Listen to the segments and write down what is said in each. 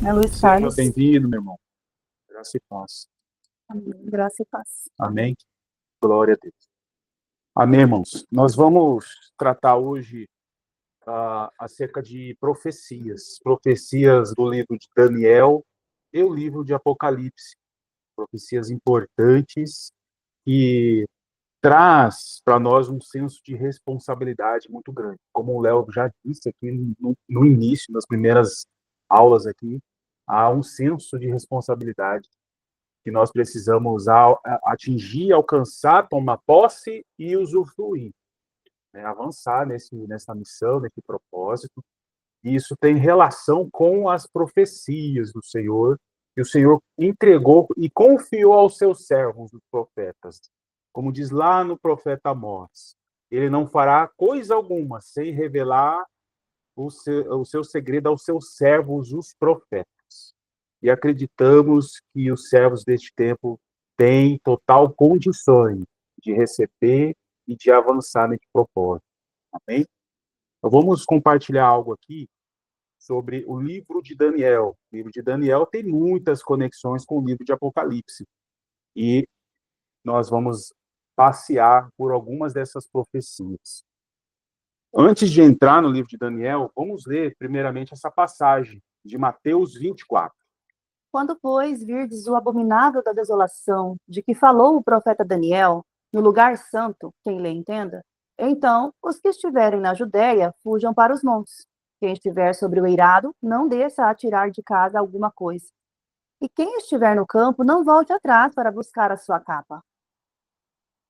Né, Luiz Seja Carlos? bem-vindo, meu irmão. Graça e paz. Amém. Graça e paz. Amém. Glória a Deus. Amém, irmãos. Nós vamos tratar hoje acerca de profecias. Profecias do livro de Daniel e o livro de Apocalipse. Profecias importantes que traz para nós um senso de responsabilidade muito grande. Como o Léo já disse aqui no início, nas primeiras aulas aqui, há um senso de responsabilidade que nós precisamos atingir, alcançar, tomar posse e usufruir, né? Avançar nessa missão, nesse propósito. E isso tem relação com as profecias do Senhor, que o Senhor entregou e confiou aos seus servos, os profetas. Como diz lá no profeta Amós, ele não fará coisa alguma sem revelar o seu segredo aos seus servos, os profetas. E acreditamos que os servos deste tempo têm total condições de receber e de avançar nesse propósito. Amém? Então, vamos compartilhar algo aqui sobre o livro de Daniel. O livro de Daniel tem muitas conexões com o livro de Apocalipse. E nós vamos passear por algumas dessas profecias. Antes de entrar no livro de Daniel, vamos ler primeiramente essa passagem de Mateus 24. Quando, pois, virdes o abominável da desolação, de que falou o profeta Daniel, no lugar santo, quem lê entenda, então os que estiverem na Judéia fujam para os montes. Quem estiver sobre o eirado, não desça a tirar de casa alguma coisa. E quem estiver no campo, não volte atrás para buscar a sua capa.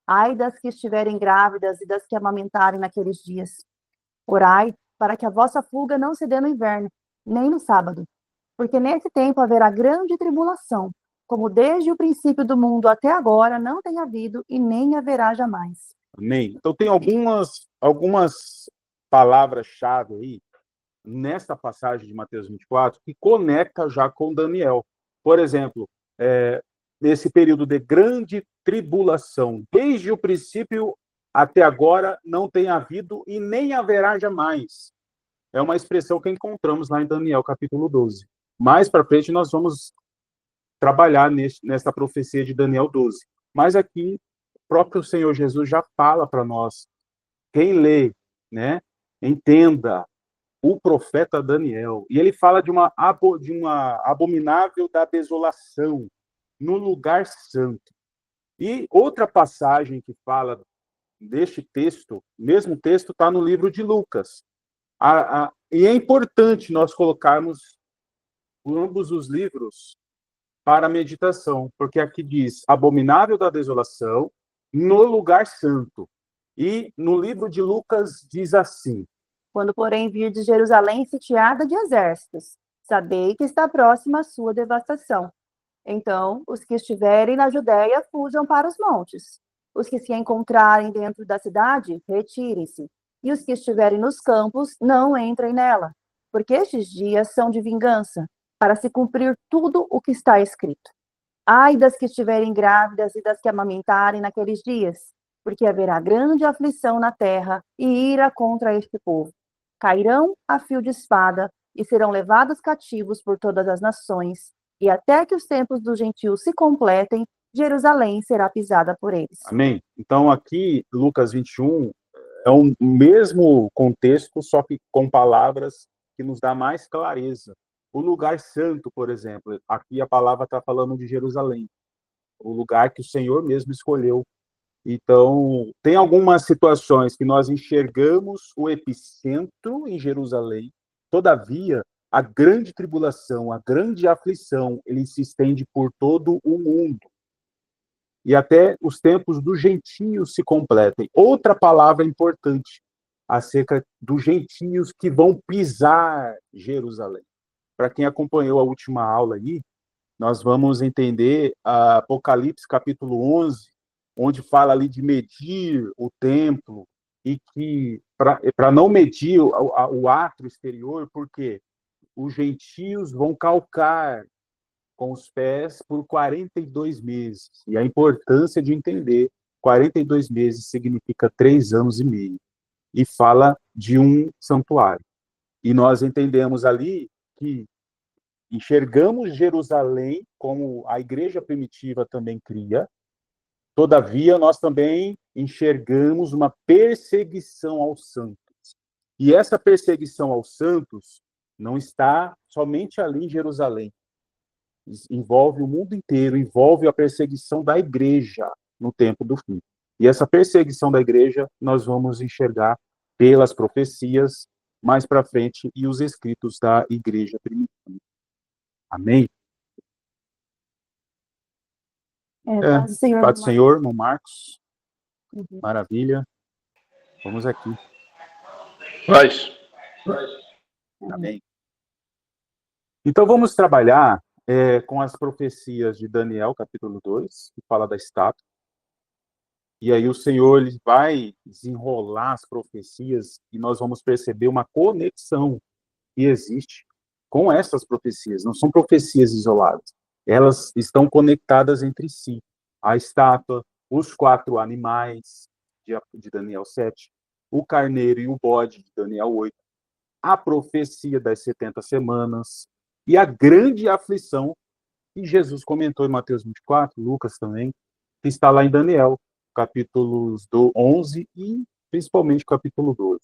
Ai das que estiverem grávidas e das que amamentarem naqueles dias. Orai para que a vossa fuga não se dê no inverno, nem no sábado, porque nesse tempo haverá grande tribulação, como desde o princípio do mundo até agora não tem havido e nem haverá jamais. Amém? Então, tem algumas palavras-chave aí, nesta passagem de Mateus 24, que conecta já com Daniel. Por exemplo, nesse período de grande tribulação, desde o princípio até agora não tem havido e nem haverá jamais. É uma expressão que encontramos lá em Daniel, capítulo 12. Mais para frente, nós vamos trabalhar nessa profecia de Daniel 12. Mas aqui, o próprio Senhor Jesus já fala para nós. Quem lê, né, entenda o profeta Daniel. E ele fala de uma abominável da desolação no lugar santo. E outra passagem que fala deste texto, mesmo texto, está no livro de Lucas. E é importante nós colocarmos ambos os livros para a meditação, porque aqui diz abominável da desolação no lugar santo. E no livro de Lucas diz assim: Quando, porém, virdes Jerusalém sitiada de exércitos, sabei que está próxima a sua devastação. Então, os que estiverem na Judéia fujam para os montes. Os que se encontrarem dentro da cidade, retirem-se. E os que estiverem nos campos, não entrem nela, porque estes dias são de vingança, para se cumprir tudo o que está escrito. Ai das que estiverem grávidas e das que amamentarem naqueles dias, porque haverá grande aflição na terra e ira contra este povo. Cairão a fio de espada e serão levados cativos por todas as nações, e até que os tempos dos gentios se completem, Jerusalém será pisada por eles. Amém? Então, aqui, Lucas 21, é o mesmo contexto, só que com palavras que nos dá mais clareza. O lugar santo, por exemplo, aqui a palavra está falando de Jerusalém, o lugar que o Senhor mesmo escolheu. Então, tem algumas situações que nós enxergamos o epicentro em Jerusalém, todavia, a grande tribulação, a grande aflição, ele se estende por todo o mundo. E até os tempos dos gentios se completem. Outra palavra importante acerca dos gentios que vão pisar Jerusalém. Para quem acompanhou a última aula aí, nós vamos entender Apocalipse capítulo 11, onde fala ali de medir o templo e que para não medir o átrio exterior, porque os gentios vão calcar com os pés por 42 meses. E a importância de entender 42 meses significa 3 anos e meio. E fala de um santuário. E nós entendemos ali que enxergamos Jerusalém como a igreja primitiva também cria. Todavia, nós também enxergamos uma perseguição aos santos. E essa perseguição aos santos não está somente ali em Jerusalém. Envolve o mundo inteiro, envolve a perseguição da igreja no tempo do fim. E essa perseguição da igreja nós vamos enxergar pelas profecias mais para frente e os escritos da igreja primitiva. Amém? Paz do Senhor, Paz do Senhor, irmão Marcos. Uhum. Maravilha. Vamos aqui. Paz. Amém. Então vamos trabalhar com as profecias de Daniel, capítulo 2, que fala da estátua. E aí o Senhor ele vai desenrolar as profecias e nós vamos perceber uma conexão que existe com essas profecias. Não são profecias isoladas. Elas estão conectadas entre si. A estátua, os 4 animais de Daniel 7, o carneiro e o bode de Daniel 8, a profecia das 70 semanas e a grande aflição que Jesus comentou em Mateus 24, Lucas também, que está lá em Daniel, capítulos 11 e principalmente capítulo 12.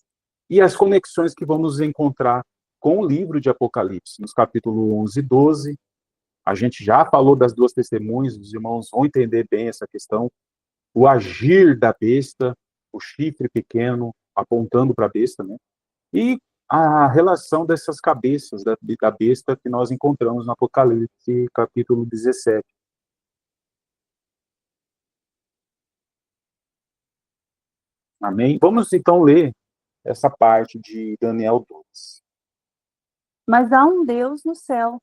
E as conexões que vamos encontrar com o livro de Apocalipse, nos capítulos 11 e 12. A gente já falou das 2 testemunhas, os irmãos vão entender bem essa questão. O agir da besta, o chifre pequeno apontando para a besta, né? E a relação dessas cabeças da besta que nós encontramos no Apocalipse, capítulo 17. Amém? Vamos então ler essa parte de Daniel 2. Mas há um Deus no céu,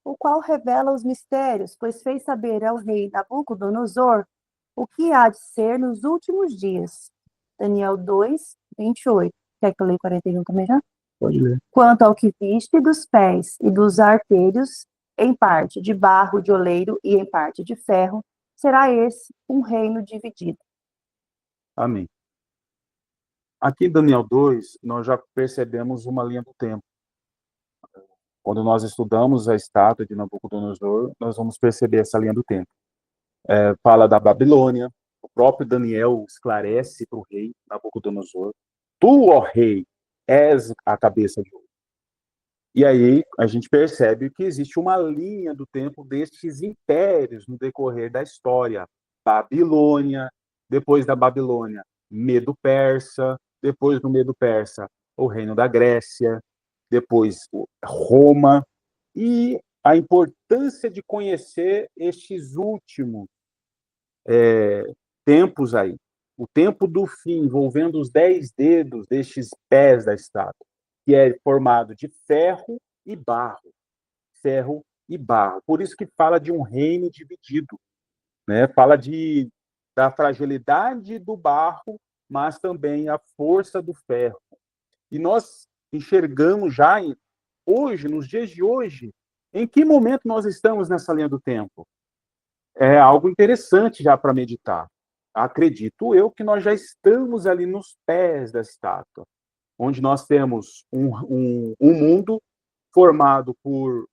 o qual revela os mistérios, pois fez saber ao rei Nabucodonosor o que há de ser nos últimos dias. Daniel 2, 28. Quer que eu leia 41 também já? Pode ler. Quanto ao que viste dos pés e dos artelhos, em parte de barro de oleiro e em parte de ferro, será esse um reino dividido. Amém. Aqui em Daniel 2, nós já percebemos uma linha do tempo. Quando nós estudamos a estátua de Nabucodonosor, nós vamos perceber essa linha do tempo. Fala da Babilônia, o próprio Daniel esclarece para o rei Nabucodonosor: tu, ó rei, és a cabeça de ouro. E aí a gente percebe que existe uma linha do tempo destes impérios no decorrer da história. Babilônia, depois da Babilônia, Medo-Persa, depois do Medo-Persa, o reino da Grécia, depois Roma, e a importância de conhecer estes últimos tempos aí. O tempo do fim, envolvendo os 10 dedos destes pés da estátua, que é formado de ferro e barro. Ferro e barro. Por isso que fala de um reino dividido. Né? Fala da fragilidade do barro, mas também a força do ferro. E nós enxergamos já hoje, nos dias de hoje, em que momento nós estamos nessa linha do tempo? É algo interessante já para meditar. Acredito eu que nós já estamos ali nos pés da estátua, onde nós temos um mundo formado por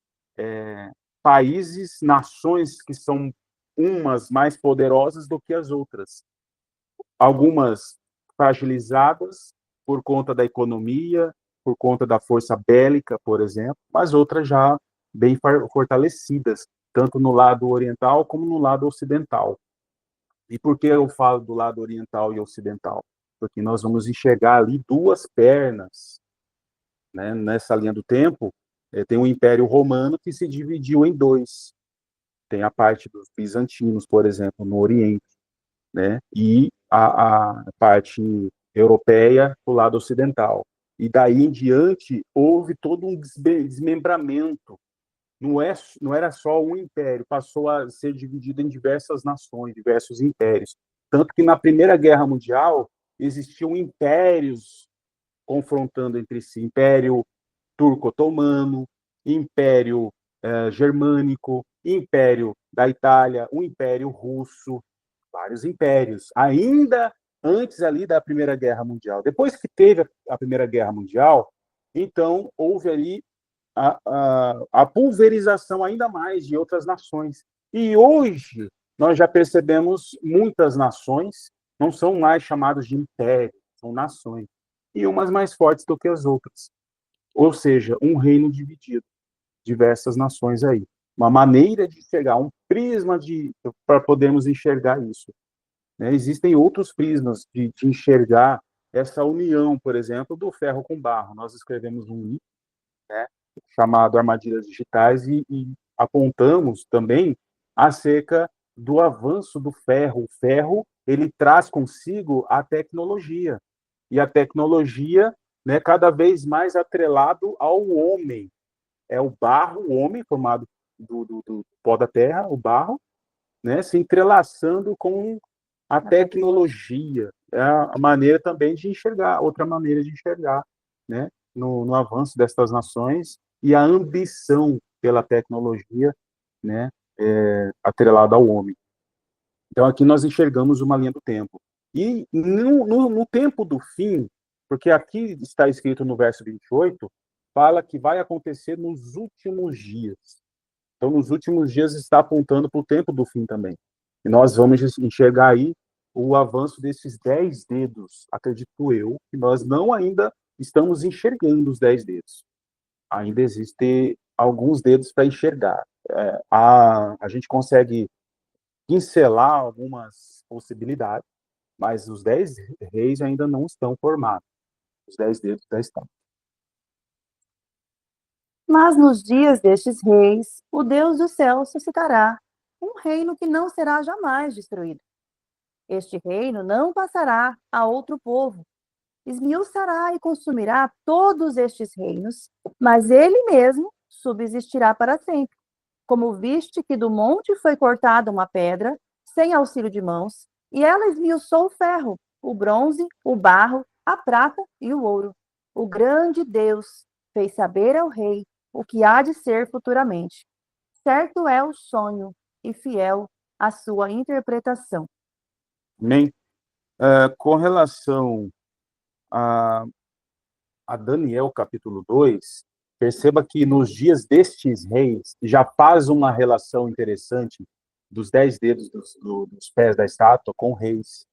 países, nações que são umas mais poderosas do que as outras. Algumas fragilizadas por conta da economia, por conta da força bélica, por exemplo, mas outras já bem fortalecidas, tanto no lado oriental como no lado ocidental. E por que eu falo do lado oriental e ocidental? Porque nós vamos enxergar ali 2 pernas. Né? Nessa linha do tempo, tem o Império Romano que se dividiu em 2. Tem a parte dos bizantinos, por exemplo, no Oriente, né? E a parte europeia do lado ocidental. E daí em diante, houve todo um desmembramento. Não era só um império, passou a ser dividido em diversas nações, diversos impérios. Tanto que na Primeira Guerra Mundial, existiam impérios confrontando entre si. Império turco-otomano, Império germânico, Império da Itália, o Império Russo, vários impérios, ainda antes ali da Primeira Guerra Mundial. Depois que teve a Primeira Guerra Mundial, então houve ali a pulverização ainda mais de outras nações. E hoje nós já percebemos muitas nações não são mais chamadas de impérios, são nações, e umas mais fortes do que as outras. Ou seja, um reino dividido, diversas nações aí. Uma maneira de enxergar, um prisma para podermos enxergar isso. Né? Existem outros prismas de enxergar essa união, por exemplo, do ferro com barro. Nós escrevemos um livro, né, chamado Armadilhas Digitais e apontamos também acerca do avanço do ferro. O ferro, ele traz consigo a tecnologia, e a tecnologia, né, cada vez mais atrelado ao homem. É o barro, o homem formado do pó da terra, o barro, né, se entrelaçando com a tecnologia. É a maneira também de enxergar, outra maneira de enxergar, né, no avanço destas nações e a ambição pela tecnologia, né, atrelada ao homem. Então, aqui nós enxergamos uma linha do tempo. E no tempo do fim, porque aqui está escrito no verso 28, fala que vai acontecer nos últimos dias. Então, nos últimos dias está apontando para o tempo do fim também. E nós vamos enxergar aí o avanço desses 10 dedos, acredito eu, que nós não ainda estamos enxergando os 10 dedos. Ainda existem alguns dedos para enxergar. A gente consegue pincelar algumas possibilidades, mas os 10 reis ainda não estão formados. Os 10 dedos já estão. Mas nos dias destes reis, o Deus do céu suscitará um reino que não será jamais destruído. Este reino não passará a outro povo, esmiuçará e consumirá todos estes reinos, mas ele mesmo subsistirá para sempre. Como viste que do monte foi cortada uma pedra, sem auxílio de mãos, e ela esmiuçou o ferro, o bronze, o barro, a prata e o ouro. O grande Deus fez saber ao rei o que há de ser futuramente. Certo é o sonho e fiel a sua interpretação. Amém? Com relação a Daniel, capítulo 2, perceba que nos dias destes reis já faz uma relação interessante dos 10 dedos dos pés da estátua com reis.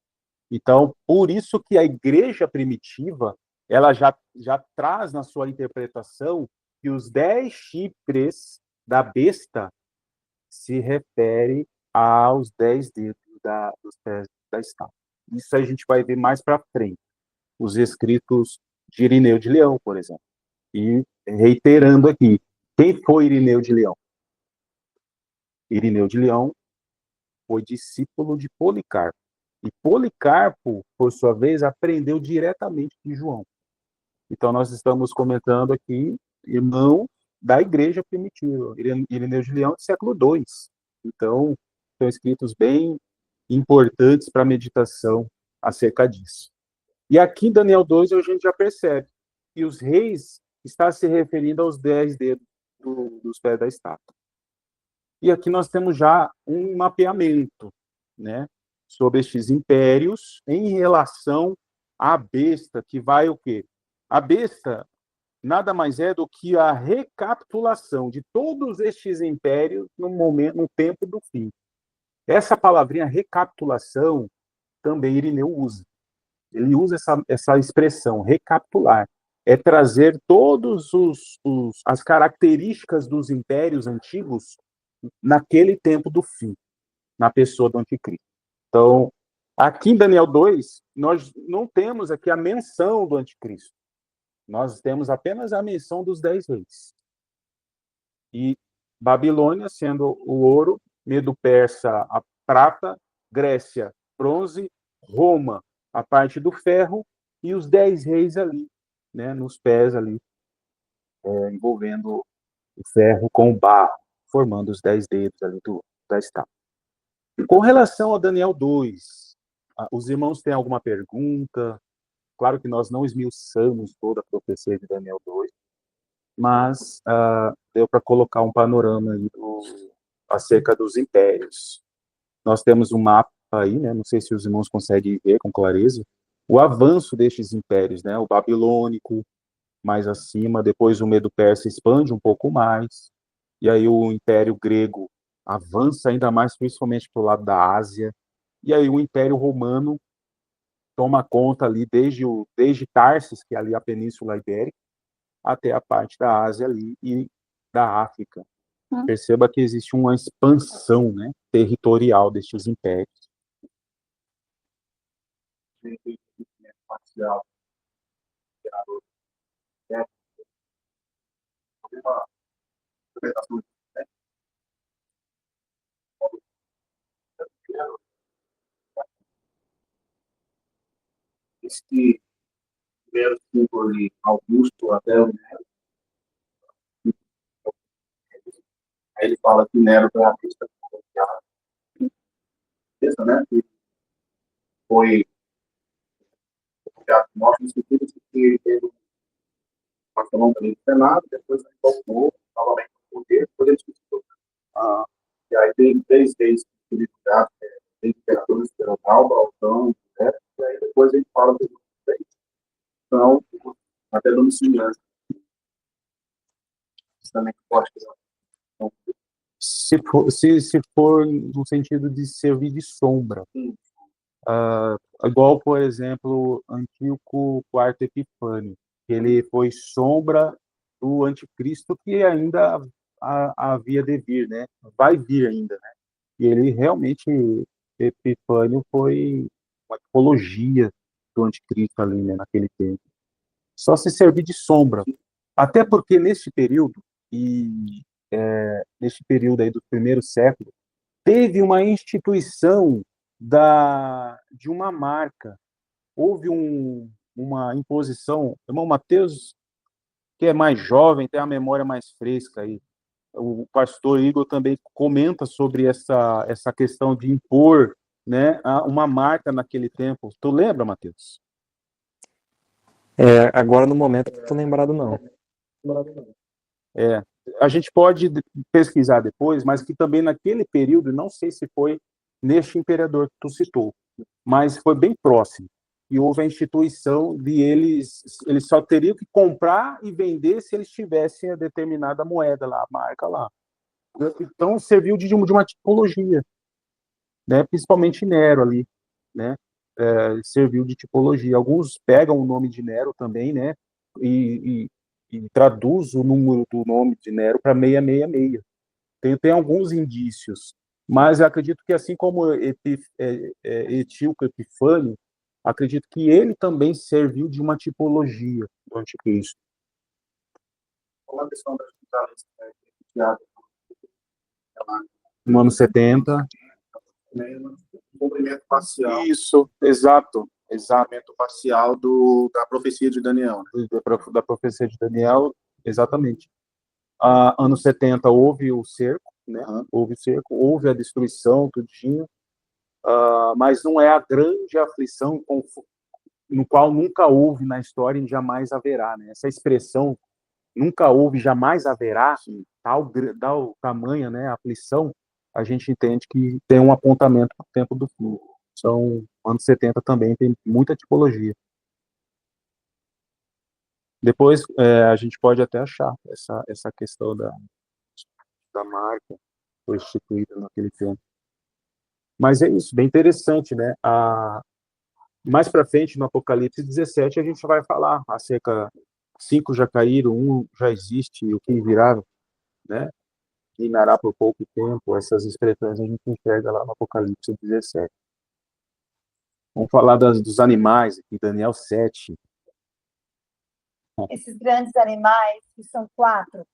Então, por isso que a igreja primitiva, ela já traz na sua interpretação que os 10 chifres da besta se refere aos 10 dedos dos pés da estátua. Isso a gente vai ver mais para frente. Os escritos de Irineu de Leão, por exemplo. E reiterando aqui, quem foi Irineu de Leão? Irineu de Leão foi discípulo de Policarpo. E Policarpo, por sua vez, aprendeu diretamente de João. Então, nós estamos comentando aqui, irmão da igreja primitiva, Irineu de Leão, do século II. Então, são escritos bem importantes para a meditação acerca disso. E aqui em Daniel 2, a gente já percebe que os reis está se referindo aos 10 dedos dos pés da estátua. E aqui nós temos já um mapeamento, né, sobre estes impérios em relação à besta, que vai o quê? A besta nada mais é do que a recapitulação de todos estes impérios no tempo do fim. Essa palavrinha recapitulação também Irineu usa. Ele usa essa expressão, recapitular. É trazer todas as características dos impérios antigos naquele tempo do fim, na pessoa do anticristo. Então, aqui em Daniel 2, nós não temos aqui a menção do anticristo. Nós temos apenas a menção dos 10 reis. E Babilônia sendo o ouro, Medo-Persa a prata, Grécia, bronze, Roma a parte do ferro e os 10 reis ali, né, nos pés ali, envolvendo o ferro com o barro, formando os 10 dedos ali da estátua. Com relação a Daniel 2, os irmãos têm alguma pergunta? Claro que nós não esmiuçamos toda a profecia de Daniel 2, mas deu para colocar um panorama aí acerca dos impérios. Nós temos um mapa aí, né? Não sei se os irmãos conseguem ver com clareza, o avanço destes impérios, né? O babilônico, mais acima, depois o Medo-Persa expande um pouco mais, e aí o Império Grego avança ainda mais, principalmente para o lado da Ásia, e aí o Império Romano toma conta ali desde Tarsis, que é ali a Península Ibérica, até a parte da Ásia ali e da África. Perceba que existe uma expansão, né, territorial destes impérios. Esse primeiro ciclo de Augusto até o Nero, aí ele fala que Nero foi a pista né? Que foi mostra isso tudo que teve uma colônia do Senado, depois ele voltou novamente para o poder, depois ele discutiu. E aí tem 3 vezes que ele já tem imperadores, Alba, Altão, né? E aí depois ele fala dos 3. Então, até Domiciano. Também pode ter. Se for no sentido de servir de sombra, igual, por exemplo, Antíoco IV Epifânio, que ele foi sombra do anticristo que ainda havia de vir, né? Vai vir ainda, né? E ele realmente, Epifânio foi uma tipologia do anticristo ali, né, naquele tempo. Só se servir de sombra. Até porque neste período, neste período aí do primeiro século, teve uma instituição de uma marca. Houve uma imposição. Irmão Mateus, que é mais jovem, tem a memória mais fresca aí. O pastor Igor também comenta sobre essa questão de impor, né, uma marca naquele tempo. Tu lembra, Mateus? Agora no momento não estou lembrado, não. A gente pode pesquisar depois, mas que também naquele período, não sei se foi neste imperador que tu citou, mas foi bem próximo. E houve a instituição de eles só teriam que comprar e vender se eles tivessem a determinada moeda lá, a marca lá. Então serviu de uma tipologia, né? Principalmente Nero ali, né? Serviu de tipologia. Alguns pegam o nome de Nero também, né? E traduz o número do nome de Nero para 666. Tem alguns indícios, mas eu acredito que assim como Etíoco Epifânio, acredito que ele também serviu de uma tipologia do anticristo. Qual a questão das jornalistas? No ano 70. Cumprimento parcial. Isso, exato. Examento parcial da profecia de Daniel. Da profecia de Daniel, exatamente. Anos 70 houve o cerco, né? Houve o cerco, houve a destruição, tudinho, mas não é a grande aflição no qual nunca houve na história e jamais haverá, né? Essa expressão nunca houve, jamais haverá, tal tamanho, né, a aflição, a gente entende que tem um apontamento para o tempo do fim. São anos 70 também, tem muita tipologia. Depois a gente pode até achar essa questão da marca foi instituída naquele tempo. Mas é isso, bem interessante, né? Mais para frente, no Apocalipse 17, a gente vai falar acerca 5 já caíram, 1 já existe, e o que virá, né? Reinará por pouco tempo. Essas expressões a gente enxerga lá no Apocalipse 17. Vamos falar dos animais aqui, Daniel 7. Esses grandes animais, que são 4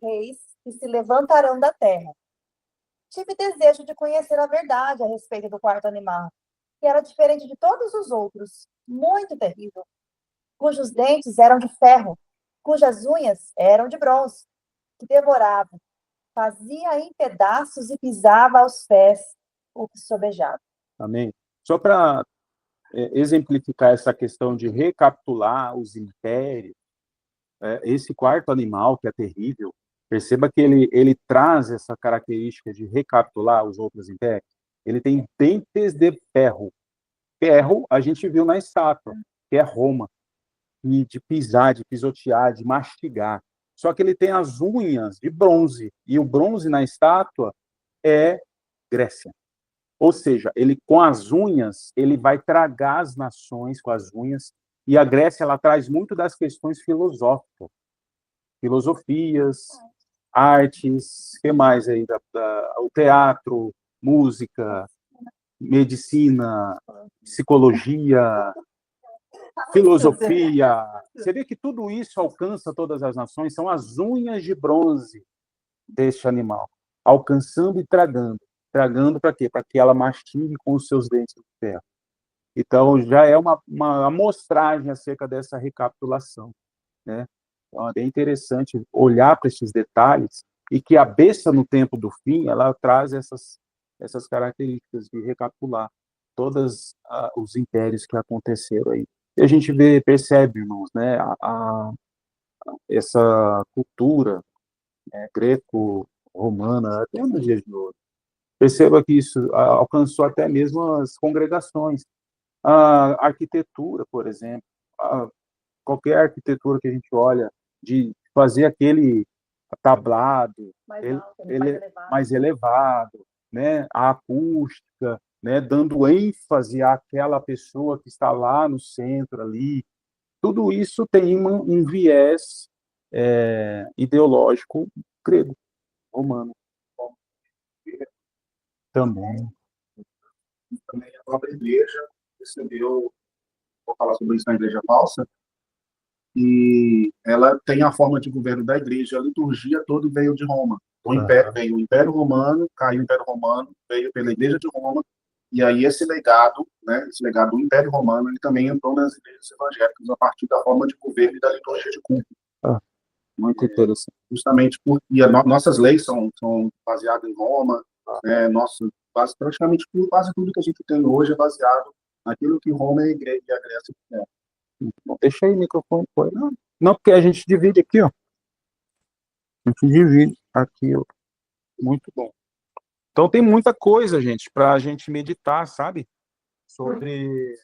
reis que se levantarão da terra. Tive desejo de conhecer a verdade a respeito do quarto animal, que era diferente de todos os outros, muito terrível, cujos dentes eram de ferro, cujas unhas eram de bronze, que devorava, fazia em pedaços e pisava aos pés o que sobejava. Amém? Só para exemplificar essa questão de recapitular os impérios, esse quarto animal, que é terrível, perceba que ele traz essa característica de recapitular os outros impérios. Ele tem dentes de ferro. Ferro a gente viu na estátua, que é Roma. de pisar, de pisotear, de mastigar. Só que ele tem as unhas de bronze, e o bronze na estátua é Grécia. Ou seja, ele com as unhas, ele vai tragar as nações com as unhas, e a Grécia ela traz muito das questões filosóficas, filosofias, artes, que mais aí, o teatro, música, medicina, psicologia, filosofia. Você vê que tudo isso alcança todas as nações, são as unhas de bronze deste animal, alcançando e tragando. Tragando para quê? Para que ela mastigue com os seus dentes de ferro. Então, já é uma amostragem acerca dessa recapitulação, né? Então, é bem interessante olhar para esses detalhes e que a besta no tempo do fim, ela traz essas características de recapitular todos os impérios que aconteceram aí. E a gente percebe, irmãos, né, essa cultura, né, greco-romana, até nos dias de hoje. Perceba que isso alcançou até mesmo as congregações. A arquitetura, por exemplo, qualquer arquitetura que a gente olha, de fazer aquele tablado mais elevado, né? A acústica, né? Dando ênfase àquela pessoa que está lá no centro ali. Tudo isso tem um viés ideológico grego, romano. Também. Também a própria igreja recebeu, vou falar sobre isso na igreja falsa, e ela tem a forma de governo da igreja, a liturgia toda veio de Roma. Veio o Império Romano, caiu o Império Romano, veio pela Igreja de Roma, e aí esse legado, né, esse legado do Império Romano, ele também entrou nas igrejas evangélicas a partir da forma de governo e da liturgia de culto. Muito interessante. Justamente porque nossas leis são baseadas em Roma, praticamente quase tudo que a gente tem hoje é baseado naquilo que Roma e a Grécia fizeram. Não deixa aí o microfone. Não, porque a gente divide aqui, ó. A gente divide aqui, ó. Muito bom. Então tem muita coisa, gente, para a gente meditar, sabe? Sobre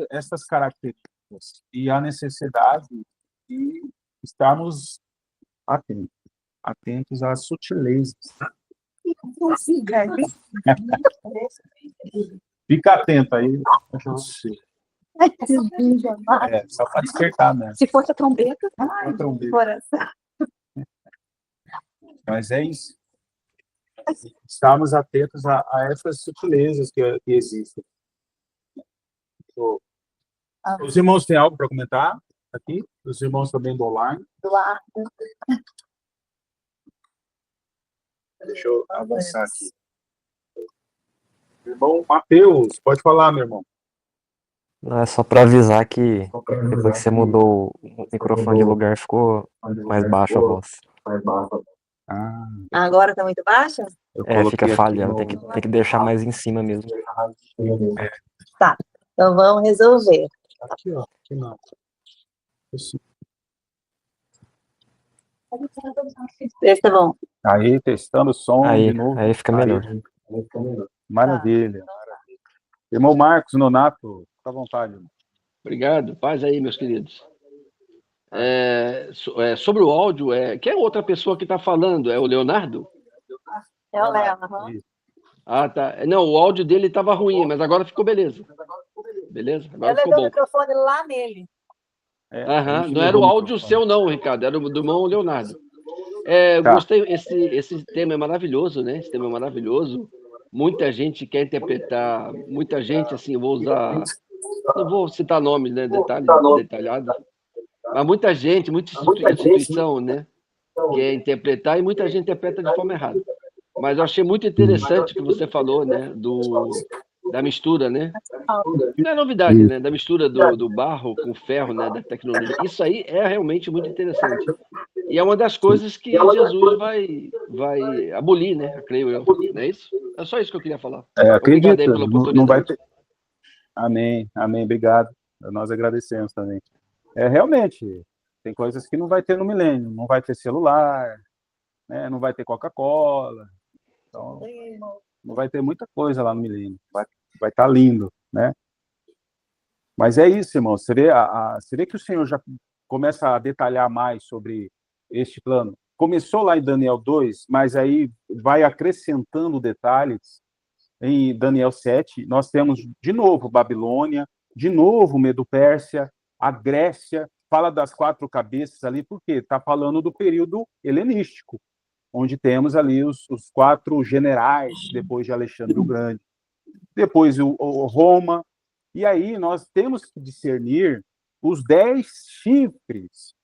essas características e a necessidade de estarmos atentos às sutilezas. Fica atento aí. Só para despertar, né? Se fosse a trombeta, Coração. Mas é isso. Estarmos atentos a essas sutilezas que existem. Os irmãos têm algo para comentar aqui? Os irmãos também do online? Deixa eu avançar aqui. Irmão Mateus, pode falar, meu irmão. Não, é só para avisar que depois que você mudou o microfone de lugar, ficou mais baixo a voz. Agora está muito baixa? Fica falhando, tem que deixar mais em cima mesmo. Tá, então vamos resolver. Aqui, ó. Aqui não. Tá bom. Aí, testando o som Aí, de novo. aí fica melhor. Maravilha. Irmão Marcos Nonato, fica à vontade. Irmão. Obrigado. Paz aí, meus queridos. Sobre o áudio, quem é outra pessoa que está falando? É o Leonardo? É o Léo. Ah, tá. Não, o áudio dele estava ruim, mas agora ficou beleza. Beleza? Agora ficou bom. O microfone lá nele. Não era o áudio seu, não, Ricardo. Era do irmão Leonardo. Gostei. Esse tema é maravilhoso, né? Esse tema é maravilhoso. Muita gente quer interpretar. Muita gente, assim, eu vou usar. Não vou citar nomes, né? Detalhado. Mas muita gente, muita instituição, né? Quer interpretar e muita gente interpreta de forma errada. Mas eu achei muito interessante o que você falou, né? Da mistura, né? Não é novidade, né? Da mistura do barro com ferro, né? Da tecnologia. Isso aí é realmente muito interessante. E é uma das coisas que Jesus vai abolir, né? Creio eu. Não é isso? É só isso que eu queria falar. Acredito. Obrigado aí pela oportunidade. Não vai ter... Amém. Obrigado. Nós agradecemos também. Realmente, tem coisas que não vai ter no milênio. Não vai ter celular, né? Não vai ter Coca-Cola. Então, não vai ter muita coisa lá no milênio. Vai estar lindo, né? Mas é isso, irmão. Você vê que o Senhor já começa a detalhar mais sobre este plano. Começou lá em Daniel 2, mas aí vai acrescentando detalhes. Em Daniel 7, nós temos de novo Babilônia, de novo Medo-Pérsia, a Grécia, fala das 4 cabeças ali, porque está falando do período helenístico, onde temos ali os 4 generais, depois de Alexandre o Grande, depois o Roma, e aí nós temos que discernir os 10 chifres,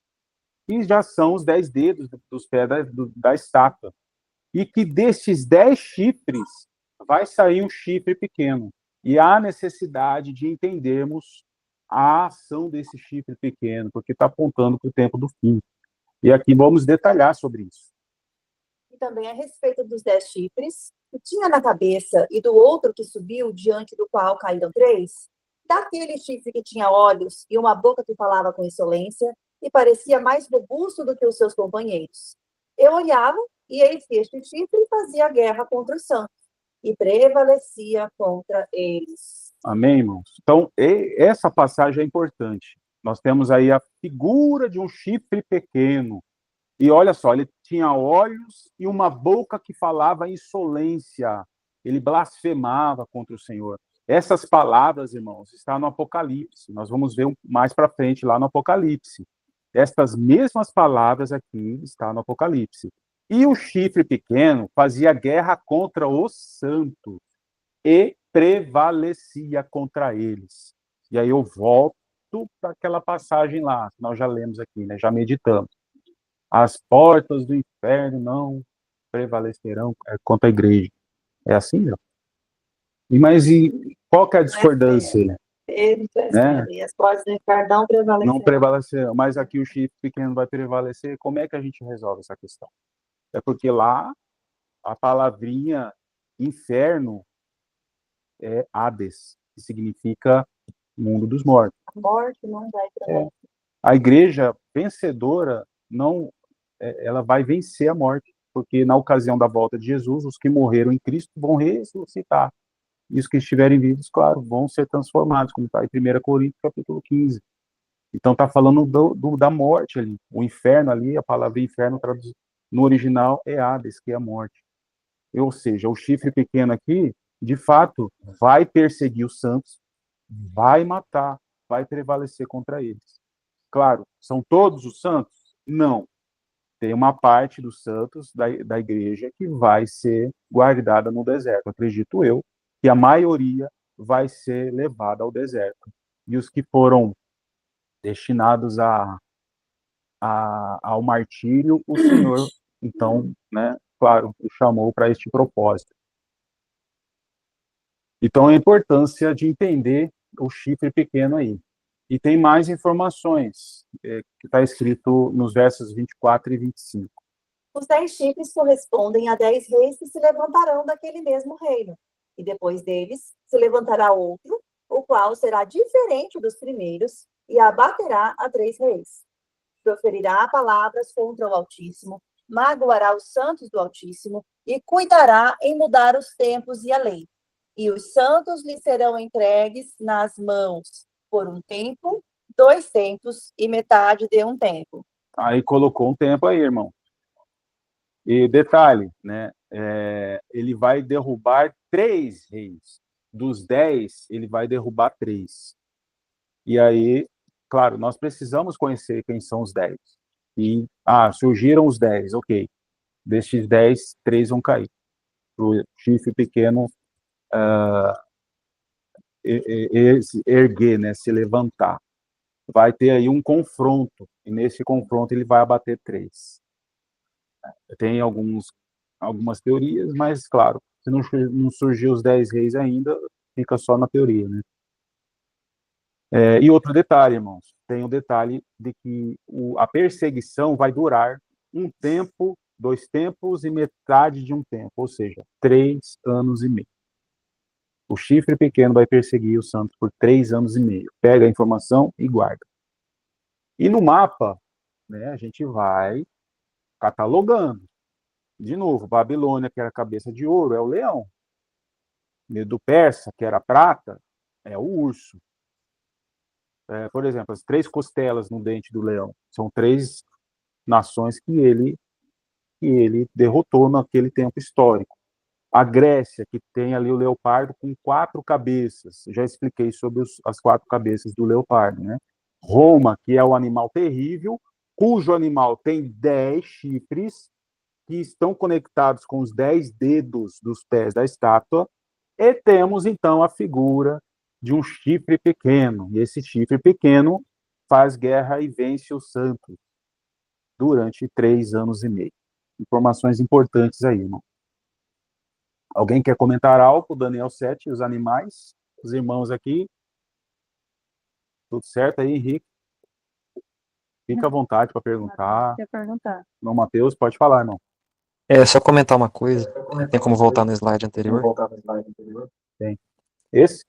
que já são os 10 dedos dos pés da estátua, e que destes 10 chifres vai sair um chifre pequeno. E há necessidade de entendermos a ação desse chifre pequeno, porque está apontando para o tempo do fim. E aqui vamos detalhar sobre isso. E também a respeito dos 10 chifres, que tinha na cabeça e do outro que subiu, diante do qual caíram 3, daquele chifre que tinha olhos e uma boca que falava com insolência e parecia mais robusto do que os seus companheiros. Eu olhava e eis que este chifre fazia guerra contra os santos e prevalecia contra eles. Amém, irmãos? Então, essa passagem é importante. Nós temos aí a figura de um chifre pequeno. E olha só, ele tinha olhos e uma boca que falava insolência. Ele blasfemava contra o Senhor. Essas palavras, irmãos, estão no Apocalipse. Nós vamos ver mais para frente lá no Apocalipse. Estas mesmas palavras aqui estão no Apocalipse. E o chifre pequeno fazia guerra contra os santos e prevalecia contra eles. E aí eu volto para aquela passagem lá, que nós já lemos aqui, né? Já meditamos. As portas do inferno não prevalecerão contra a igreja. É assim, não? Mas qual que é a discordância? Né? E as portas do inferno não prevalecerão. Não prevalecerão, mas aqui o chifre pequeno vai prevalecer. Como é que a gente resolve essa questão? É porque lá a palavrinha inferno é Hades, que significa mundo dos mortos. A morte não vai prevalecer. A igreja vencedora não, ela vai vencer a morte, porque na ocasião da volta de Jesus, os que morreram em Cristo vão ressuscitar. E os que estiverem vivos, claro, vão ser transformados, como está em 1 Coríntios, capítulo 15. Então está falando da morte ali. O inferno ali, a palavra inferno no original é Hades, que é a morte. Ou seja, o chifre pequeno aqui, de fato, vai perseguir os santos, vai matar, vai prevalecer contra eles. Claro, são todos os santos? Não. Tem uma parte dos santos da igreja que vai ser guardada no deserto. Acredito eu que a maioria vai ser levada ao deserto. E os que foram destinados ao martírio, o Senhor, então, né, claro, o chamou para este propósito. Então, a importância de entender o chifre pequeno aí. E tem mais informações, que está escrito nos versos 24 e 25. Os 10 chifres correspondem a 10 reis que se levantarão daquele mesmo reino. E depois deles se levantará outro, o qual será diferente dos primeiros, e abaterá a 3 reis. Proferirá palavras contra o Altíssimo, magoará os santos do Altíssimo, e cuidará em mudar os tempos e a lei. E os santos lhe serão entregues nas mãos por um tempo, 2 tempos e metade de um tempo. Aí colocou um tempo aí, irmão. E detalhe, né? Ele vai derrubar 3 reis. Dos 10, ele vai derrubar 3. E aí, claro, nós precisamos conhecer quem são os 10. E, surgiram os 10, ok. Destes 10, 3 vão cair. O chifre pequeno erguer, né? Se levantar. Vai ter aí um confronto. E nesse confronto ele vai abater 3. Tem algumas teorias, mas, claro, se não surgir os 10 reis ainda, fica só na teoria, né? E outro detalhe, irmãos, tem o detalhe de que a perseguição vai durar 1 tempo, 2 tempos e metade de um tempo, ou seja, 3 anos e meio. O chifre pequeno vai perseguir os santos por 3 anos e meio. Pega a informação e guarda. E no mapa, né, a gente vai catalogando. De novo, Babilônia, que era a cabeça de ouro, é o leão. Medo-Persa, que era a prata, é o urso. por exemplo, as 3 costelas no dente do leão. São 3 nações que ele derrotou naquele tempo histórico. A Grécia, que tem ali o leopardo com 4 cabeças. Já expliquei sobre as 4 cabeças do leopardo, né? Roma, que é o animal terrível, cujo animal tem 10 chifres, que estão conectados com os 10 dedos dos pés da estátua, e temos, então, a figura de um chifre pequeno. E esse chifre pequeno faz guerra e vence os santos durante 3 anos e meio. Informações importantes aí, irmão. Alguém quer comentar algo? Daniel 7, os animais? Os irmãos aqui? Tudo certo aí, Henrique? Fica à vontade para perguntar. Quer perguntar? Não, Matheus, pode falar, irmão. Só comentar uma coisa. Tem como voltar no slide anterior? Tem. Esse?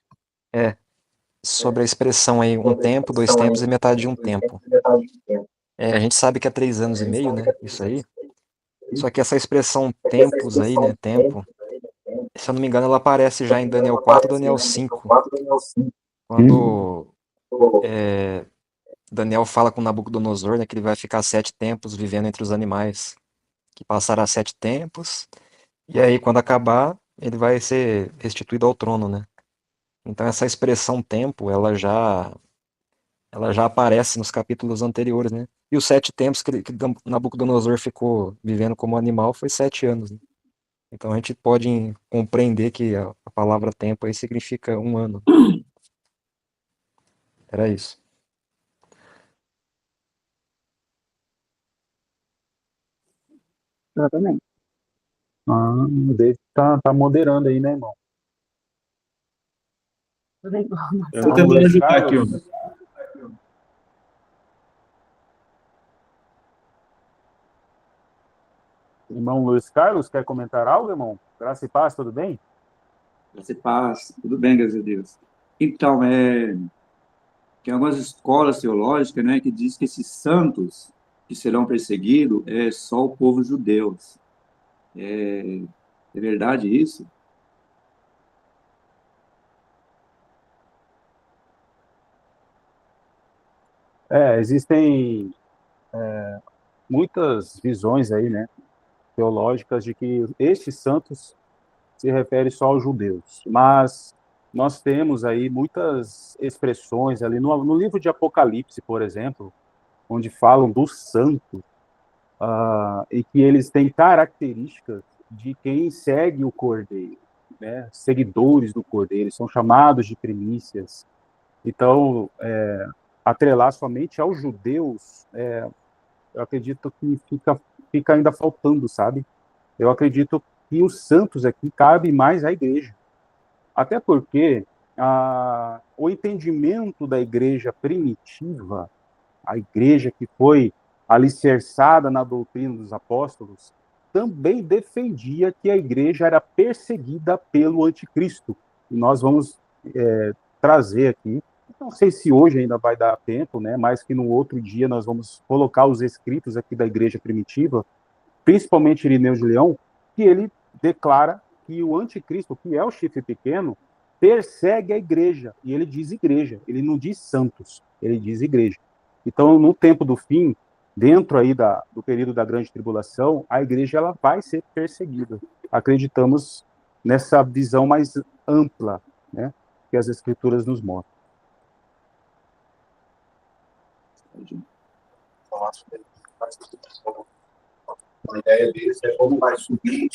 Sobre a expressão aí, um tempo, 2 tempos e metade de um tempo. A gente sabe que é 3 anos e meio, né? Isso aí. Só que essa expressão tempos aí, né? Tempo, se eu não me engano, ela aparece já em Daniel 4 Daniel 5. Quando Daniel fala com Nabucodonosor, né? Que ele vai ficar 7 tempos vivendo entre os animais. Que passará 7 tempos. E aí, quando acabar, ele vai ser restituído ao trono, né? Então, essa expressão tempo, ela já aparece nos capítulos anteriores, né? E os 7 tempos que Nabucodonosor ficou vivendo como animal foi 7 anos, né? Então a gente pode compreender que a palavra tempo aí significa 1 ano. Era isso. Exatamente. O David tá moderando aí, né, irmão? Estou tentando ajudar aqui, ó. Irmão Luiz Carlos, quer comentar algo, irmão? Graça e paz, tudo bem? Graça e paz, tudo bem, graças a Deus. Então, tem algumas escolas teológicas, né, que diz que esses santos que serão perseguidos é só o povo judeu. É verdade isso? Existem muitas visões aí, né, teológicas de que estes santos se refere só aos judeus, mas nós temos aí muitas expressões ali no livro de Apocalipse, por exemplo, onde falam dos santos, e que eles têm características de quem segue o Cordeiro, né? Seguidores do Cordeiro, são chamados de primícias. Então, atrelar somente aos judeus, eu acredito que fica ainda faltando, sabe? Eu acredito que os santos aqui cabe mais à igreja. Até porque o entendimento da igreja primitiva, a igreja que foi alicerçada na doutrina dos apóstolos, também defendia que a igreja era perseguida pelo anticristo. E nós vamos trazer aqui, não sei se hoje ainda vai dar tempo, né, mas que no outro dia nós vamos colocar os escritos aqui da igreja primitiva, principalmente Irineu de Leão, que ele declara que o anticristo, que é o chifre pequeno, persegue a igreja, e ele diz igreja, ele não diz santos, ele diz igreja. Então, no tempo do fim, dentro aí do período da grande tribulação, a igreja ela vai ser perseguida. Acreditamos nessa visão mais ampla, né, que as escrituras nos mostram. A ideia deles é como vai subir,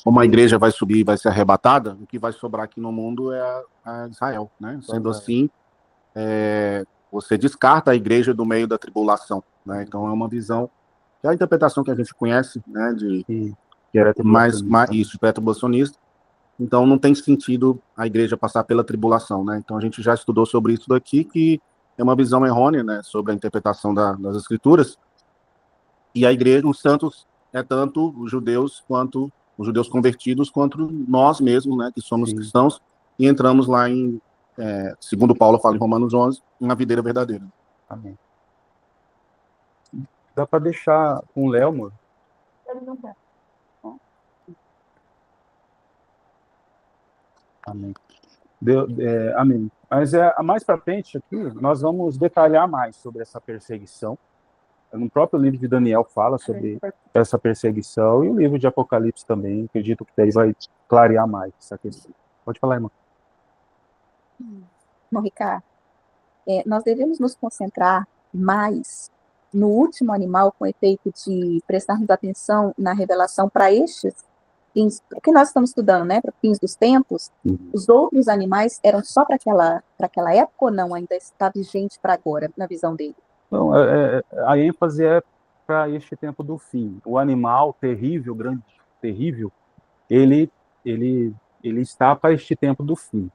como a igreja vai subir e vai ser arrebatada, o que vai sobrar aqui no mundo é a Israel, né? Sendo assim, você descarta a igreja do meio da tribulação, né? Então é uma visão, que é a interpretação que a gente conhece, né? Que era mais isso, pré-tribulacionista. Então não tem sentido a igreja passar pela tribulação, né? Então a gente já estudou sobre isso daqui, que é uma visão errônea, né? Sobre a interpretação das escrituras. E a igreja, os santos, é tanto os judeus quanto os judeus convertidos, quanto nós mesmos, né, que somos cristãos, e entramos lá em, segundo Paulo fala em Romanos 11, na videira verdadeira. Amém. Dá para deixar com o Léo, amor? Ele não quer. Amém. Amém. Mas mais para frente aqui, nós vamos detalhar mais sobre essa perseguição. No próprio livro de Daniel fala sobre essa perseguição, e o livro de Apocalipse também, acredito que daí vai clarear mais essa questão. Pode falar, irmão. Bom, Ricardo, nós devemos nos concentrar mais no último animal, com efeito de prestarmos atenção na revelação para estes fins, o que nós estamos estudando, né, para fins dos tempos. Os outros animais eram só para aquela época ou não? Ainda está vigente para agora, na visão dele? Não, a ênfase é para este tempo do fim. O animal terrível, grande, terrível, ele está para este tempo do fim.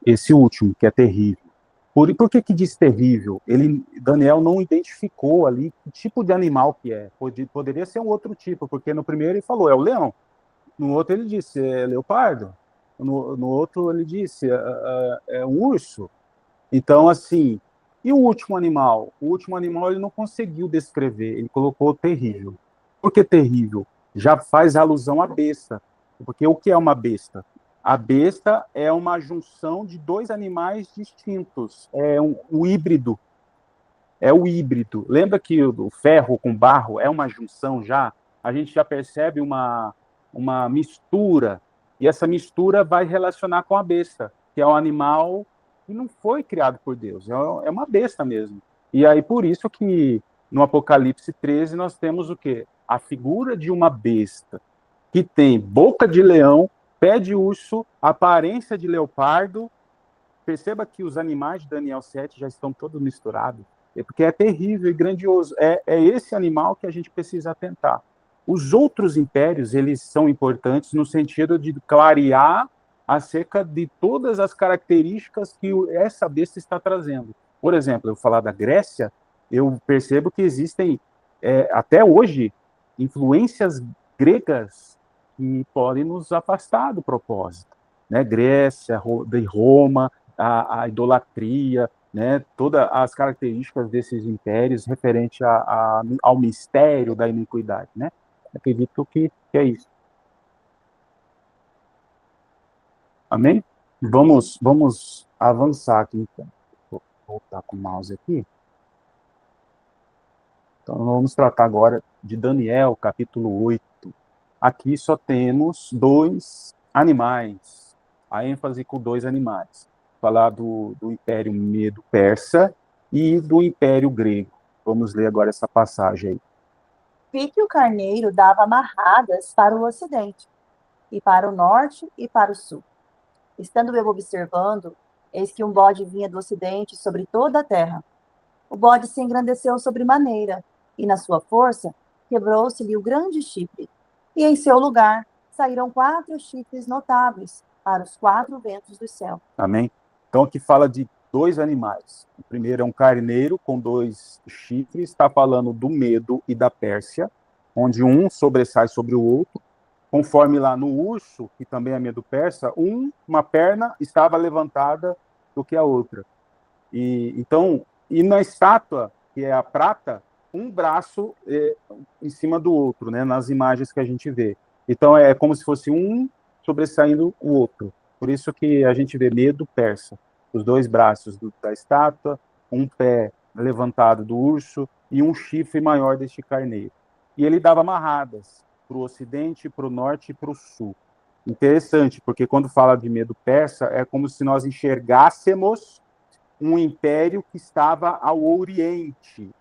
Esse último, que é terrível. Por que diz terrível? Daniel não identificou ali que tipo de animal que é. Poderia ser um outro tipo, porque no primeiro ele falou, é o leão. No outro ele disse, é leopardo. No outro ele disse, é um urso. Então, assim, e o último animal? O último animal ele não conseguiu descrever, ele colocou terrível. Por que terrível? Já faz alusão à besta. Porque o que é uma besta? A besta é uma junção de dois animais distintos. É um híbrido. É o híbrido. Lembra que o ferro com barro é uma junção já? A gente já percebe uma mistura. E essa mistura vai relacionar com a besta, que é um animal que não foi criado por Deus. É uma besta mesmo. E aí, por isso que no Apocalipse 13 nós temos o quê? A figura de uma besta que tem boca de leão, pé de urso, aparência de leopardo. Perceba que os animais de Daniel 7 já estão todos misturados, porque é terrível e grandioso. É esse animal que a gente precisa atentar. Os outros impérios, eles são importantes no sentido de clarear acerca de todas as características que essa besta está trazendo. Por exemplo, eu falar da Grécia, eu percebo que existem, até hoje, influências gregas que podem nos afastar do propósito, né? Grécia, de Roma, a idolatria, né? Todas as características desses impérios referente ao mistério da iniquidade, né? Acredito que é isso. Amém? Vamos avançar aqui, então. Vou voltar com o mouse aqui. Então, vamos tratar agora de Daniel, capítulo 8. Aqui só temos dois animais, a ênfase com dois animais. Falar do Império Medo-Persa e do Império Grego. Vamos ler agora essa passagem aí. Vi que o carneiro dava amarradas para o ocidente, e para o norte e para o sul. Estando eu observando, eis que um bode vinha do ocidente sobre toda a terra. O bode se engrandeceu sobremaneira, e na sua força quebrou-se-lhe o grande chifre. E em seu lugar saíram 4 chifres notáveis para os 4 ventos do céu. Amém? Então aqui fala de dois animais. O primeiro é um carneiro com 2 chifres, está falando do Medo e da Pérsia, onde um sobressai sobre o outro. Conforme lá no urso, que também é Medo-Persa, uma perna estava levantada do que a outra. E na estátua, que é a prata, um braço em cima do outro, né, nas imagens que a gente vê. Então é como se fosse um sobressaindo o outro. Por isso que a gente vê Medo-Persa. Os 2 braços da estátua, um pé levantado do urso e um chifre maior deste carneiro. E ele dava amarradas para o ocidente, para o norte e para o sul. Interessante, porque quando fala de Medo-Persa, é como se nós enxergássemos um império que estava ao oriente,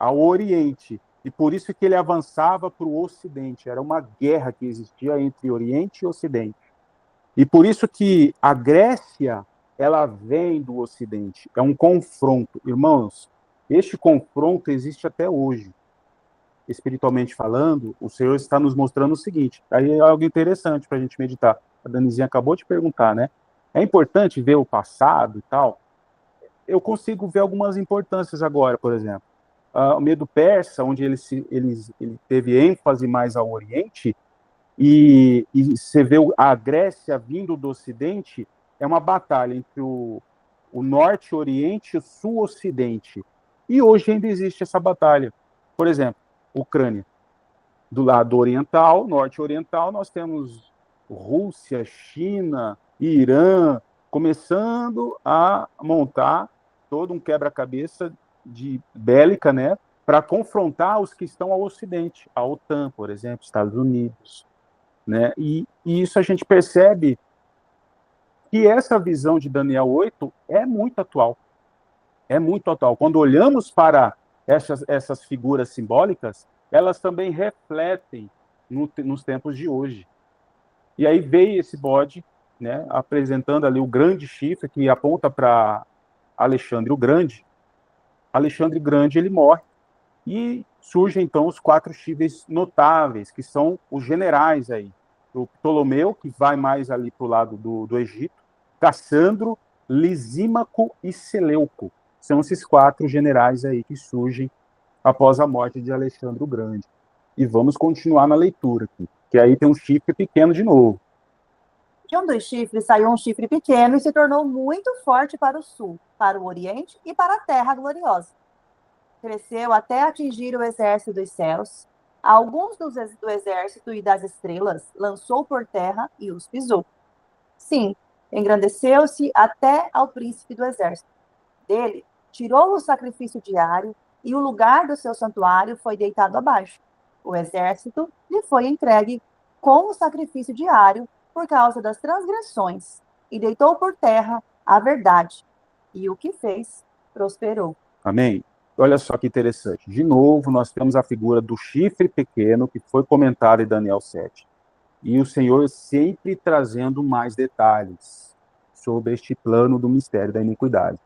e por isso que ele avançava para o ocidente. Era uma guerra que existia entre Oriente e Ocidente. E por isso que a Grécia, ela vem do ocidente. É um confronto. Irmãos, este confronto existe até hoje. Espiritualmente falando, o Senhor está nos mostrando o seguinte, aí é algo interessante para a gente meditar. A Danizinha acabou de perguntar, né? É importante ver o passado e tal? Eu consigo ver algumas importâncias agora, por exemplo. O Medo-Persa, onde ele teve ênfase mais ao Oriente, e você vê a Grécia vindo do Ocidente, é uma batalha entre o Norte-Oriente e o Sul-Ocidente. E hoje ainda existe essa batalha. Por exemplo, Ucrânia. Do lado oriental, norte-oriental, nós temos Rússia, China, Irã, começando a montar todo um quebra-cabeça de bélica, né, para confrontar os que estão ao Ocidente, a OTAN, por exemplo, Estados Unidos, né? E isso a gente percebe que essa visão de Daniel 8 é muito atual. É muito atual. Quando olhamos para essas figuras simbólicas, elas também refletem nos tempos de hoje. E aí veio esse bode, né, apresentando ali o grande chifre que aponta para Alexandre o Grande. Alexandre Grande, ele morre e surgem então os 4 chifres notáveis, que são os generais aí. O Ptolomeu, que vai mais ali para o lado do Egito, Cassandro, Lisímaco e Seleuco. São esses 4 generais aí que surgem após a morte de Alexandre o Grande. E vamos continuar na leitura aqui, que aí tem um chifre pequeno de novo. De um dos chifres saiu um chifre pequeno e se tornou muito forte para o sul, para o oriente e para a terra gloriosa. Cresceu até atingir o exército dos céus. Alguns do exército e das estrelas lançou por terra e os pisou. Sim, engrandeceu-se até ao príncipe do exército. Dele, tirou o sacrifício diário e o lugar do seu santuário foi deitado abaixo. O exército lhe foi entregue com o sacrifício diário por causa das transgressões e deitou por terra a verdade. E o que fez, prosperou. Amém? Olha só que interessante. De novo, nós temos a figura do chifre pequeno que foi comentada em Daniel 7. E o Senhor sempre trazendo mais detalhes sobre este plano do mistério da iniquidade.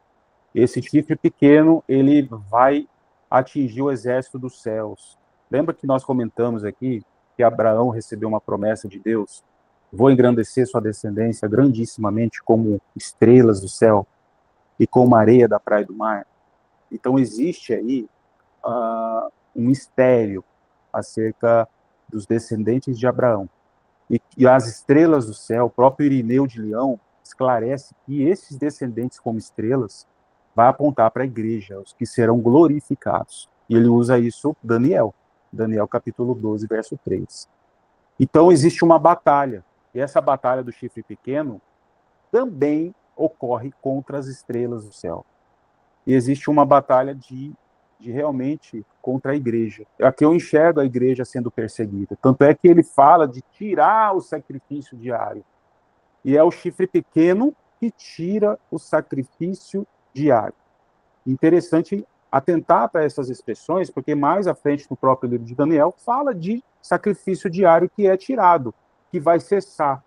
Esse chifre pequeno, ele vai atingir o exército dos céus. Lembra que nós comentamos aqui que Abraão recebeu uma promessa de Deus? Vou engrandecer sua descendência grandissimamente como estrelas do céu e como areia da praia do mar. Então existe aí um mistério acerca dos descendentes de Abraão. E as estrelas do céu, o próprio Irineu de Leão esclarece que esses descendentes como estrelas vai apontar para a igreja, os que serão glorificados. E ele usa isso Daniel capítulo 12, verso 3. Então existe uma batalha, e essa batalha do chifre pequeno também ocorre contra as estrelas do céu. E existe uma batalha de realmente contra a igreja. Aqui eu enxergo a igreja sendo perseguida. Tanto é que ele fala de tirar o sacrifício diário. E é o chifre pequeno que tira o sacrifício diário. Interessante atentar para essas expressões, porque mais à frente no próprio livro de Daniel fala de sacrifício diário que é tirado, que vai cessar.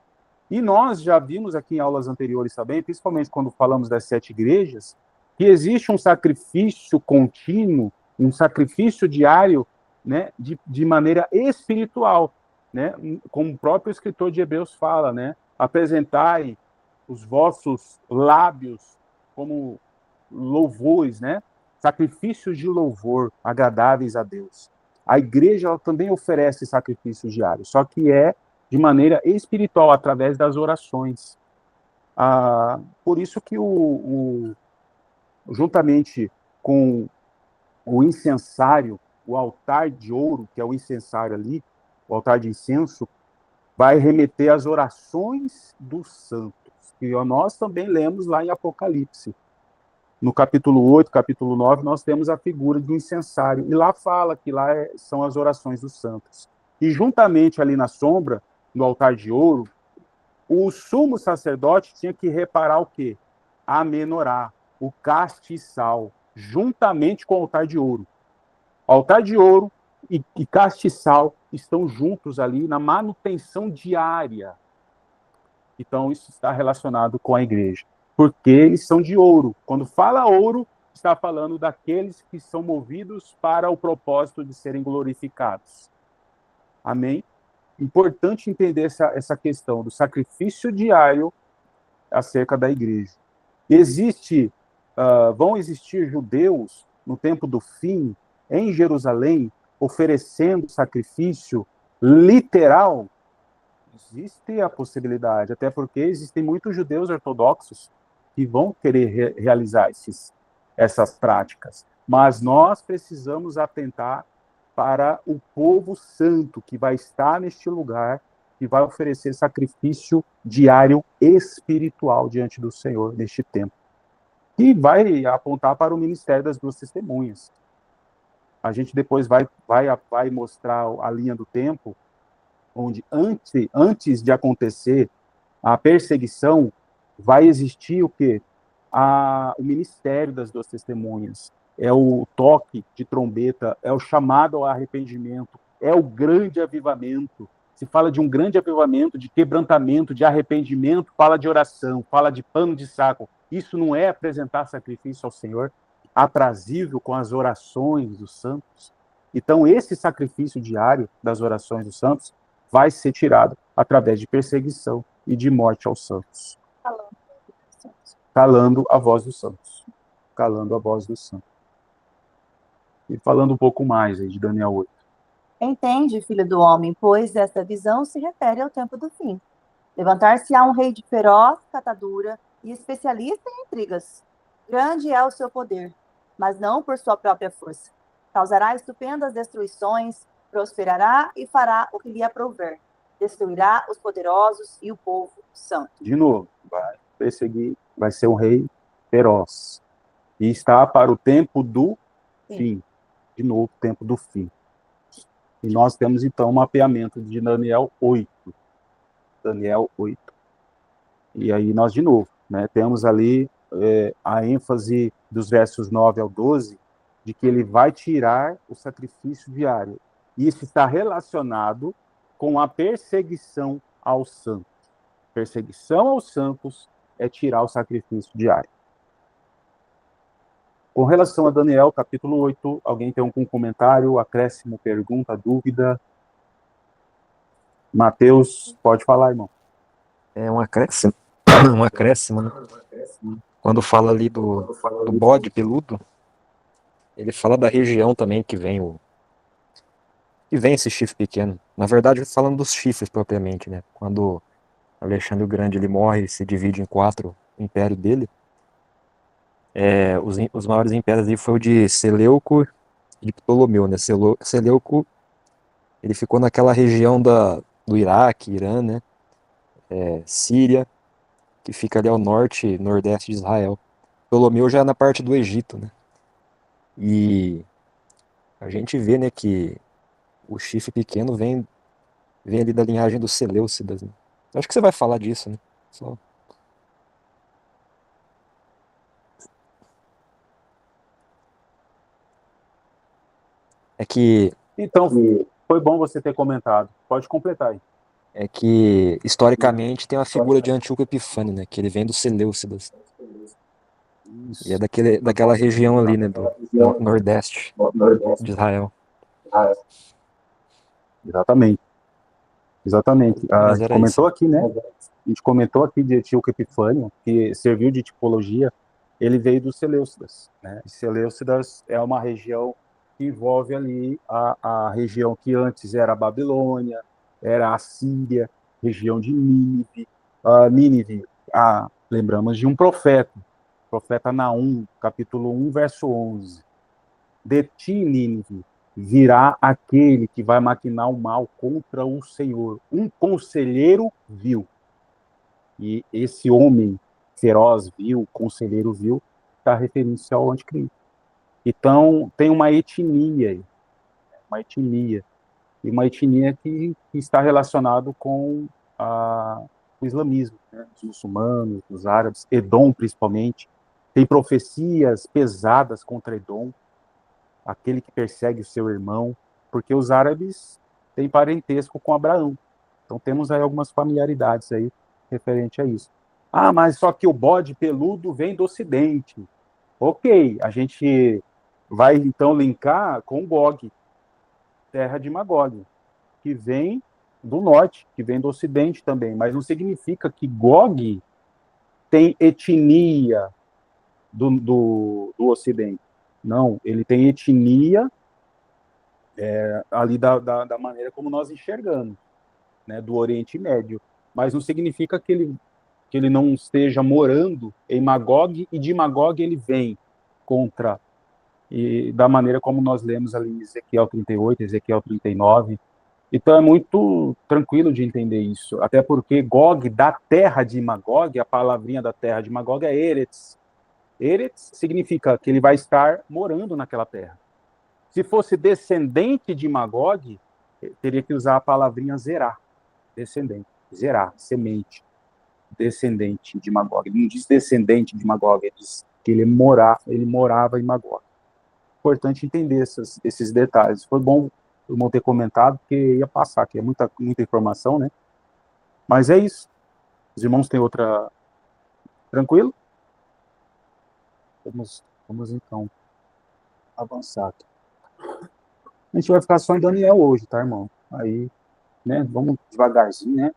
E nós já vimos aqui em aulas anteriores também, principalmente quando falamos das 7 igrejas, que existe um sacrifício contínuo, um sacrifício diário, né, de maneira espiritual, né, como o próprio escritor de Hebreus fala, né, apresentai os vossos lábios como louvores, né, sacrifícios de louvor agradáveis a Deus. A igreja ela também oferece sacrifício diário, só que é de maneira espiritual, através das orações. Por isso que juntamente com o incensário, o altar de ouro, que é o incensário ali, o altar de incenso, vai remeter às orações dos santos, que nós também lemos lá em Apocalipse. No capítulo 8, capítulo 9, nós temos a figura de um incensário, e lá fala que lá são as orações dos santos. E juntamente ali na sombra, no altar de ouro, o sumo sacerdote tinha que reparar o quê? A menorá, o castiçal, juntamente com o altar de ouro. O altar de ouro e castiçal estão juntos ali na manutenção diária. Então, isso está relacionado com a igreja, porque eles são de ouro. Quando fala ouro, está falando daqueles que são movidos para o propósito de serem glorificados. Amém? Importante entender essa questão do sacrifício diário acerca da igreja. Vão existir judeus no tempo do fim, em Jerusalém, oferecendo sacrifício literal? Existe a possibilidade, até porque existem muitos judeus ortodoxos que vão querer realizar essas práticas. Mas nós precisamos atentar para o povo santo que vai estar neste lugar que vai oferecer sacrifício diário espiritual diante do Senhor neste tempo. E vai apontar para o ministério das duas testemunhas. A gente depois vai mostrar a linha do tempo, onde antes de acontecer a perseguição, vai existir o quê? O ministério das duas testemunhas. É o toque de trombeta, é o chamado ao arrependimento, é o grande avivamento. Se fala de um grande avivamento, de quebrantamento, de arrependimento, fala de oração, fala de pano de saco. Isso não é apresentar sacrifício ao Senhor, aprazível com as orações dos santos? Então, esse sacrifício diário das orações dos santos vai ser tirado através de perseguição e de morte aos santos. Calando a voz dos santos. Calando a voz dos santos. E falando um pouco mais aí de Daniel 8. Entende, filho do homem, pois esta visão se refere ao tempo do fim. Levantar-se-á um rei de feroz catadura e especialista em intrigas. Grande é o seu poder, mas não por sua própria força. Causará estupendas destruições, prosperará e fará o que lhe aprouver. Destruirá os poderosos e o povo santo. De novo, vai perseguir, vai ser um rei feroz. E está para o tempo do fim. De novo, tempo do fim. E nós temos, então, um mapeamento de Daniel 8. Daniel 8. E aí nós, de novo, né, temos ali a ênfase dos versos 9 ao 12, de que ele vai tirar o sacrifício diário. E isso está relacionado com a perseguição aos santos. Perseguição aos santos é tirar o sacrifício diário. Com relação a Daniel, capítulo 8, alguém tem algum comentário, acréscimo, pergunta, dúvida? Mateus, pode falar, irmão. É um acréscimo, né? Quando fala ali do bode peludo, ele fala da região também que vem esse chifre pequeno. Na verdade, falando dos chifres propriamente, né? Quando Alexandre o Grande ele morre e se divide em 4 o império dele, os maiores impérios ali foi o de Seleuco e de Ptolomeu, né? Seleuco, ele ficou naquela região do Iraque, Irã, né? Síria, que fica ali ao norte e nordeste de Israel. Ptolomeu já é na parte do Egito, né? E a gente vê, né, que o chifre pequeno vem ali da linhagem dos Seleucidas, né? Acho que você vai falar disso, né? Só. É que Então, foi bom você ter comentado. Pode completar aí. É que, historicamente, tem uma figura de Antíoco Epifânio, né? Que ele vem dos Seleucidas. E é daquela região ali, né? Do nordeste de Israel. Exatamente. A Mas gente era comentou isso. aqui, né? A gente comentou aqui de Antíoco Epifânio, que serviu de tipologia. Ele veio dos Seleucidas, né? E Seleucidas é uma região que envolve ali a região que antes era a Babilônia, era a Síria, região de Nínive. Nínive, lembramos de um profeta Naum, capítulo 1, verso 11. De ti, Nínive, virá aquele que vai maquinar o mal contra o Senhor, um conselheiro vil. E esse homem feroz, vil, conselheiro vil, está referindo-se ao anticristo. Então, tem uma etnia que está relacionado com o islamismo, né? Os muçulmanos, os árabes, Edom principalmente. Tem profecias pesadas contra Edom, aquele que persegue o seu irmão, porque os árabes têm parentesco com Abraão. Então temos aí algumas familiaridades aí referente a isso. Mas só que o bode peludo vem do Ocidente. Ok, a gente vai então linkar com Gog, terra de Magog, que vem do norte, que vem do Ocidente também, mas não significa que Gog tem etnia do Ocidente. Não, ele tem etnia ali da maneira como nós enxergamos, né, do Oriente Médio, mas não significa que ele não esteja morando em Magog, e de Magog ele vem contra, e da maneira como nós lemos ali em Ezequiel 38, Ezequiel 39, Então é muito tranquilo de entender isso, até porque Gog, da terra de Magog, a palavrinha da terra de Magog é Eretz. Eretz significa que ele vai estar morando naquela terra. Se fosse descendente de Magog, teria que usar a palavrinha Zerá, descendente. Zerá, semente, descendente de Magog. Ele não diz descendente de Magog, ele diz que ele morava em Magog. Importante entender esses detalhes. Foi bom eu ter comentado, porque ia passar, que é muita informação, né? Mas é isso. Os irmãos têm outra... Tranquilo? Vamos então avançar aqui. A gente vai ficar só em Daniel hoje, tá, irmão? Aí, né, vamos devagarzinho, né?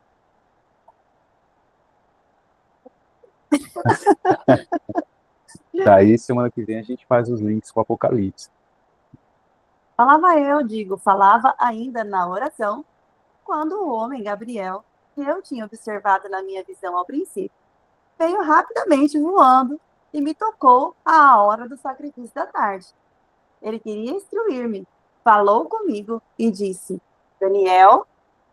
Daí, semana que vem, a gente faz os links com o Apocalipse. Falava ainda na oração, quando o homem Gabriel, que eu tinha observado na minha visão ao princípio, veio rapidamente voando e me tocou à hora do sacrifício da tarde. Ele queria instruir-me, falou comigo e disse: Daniel,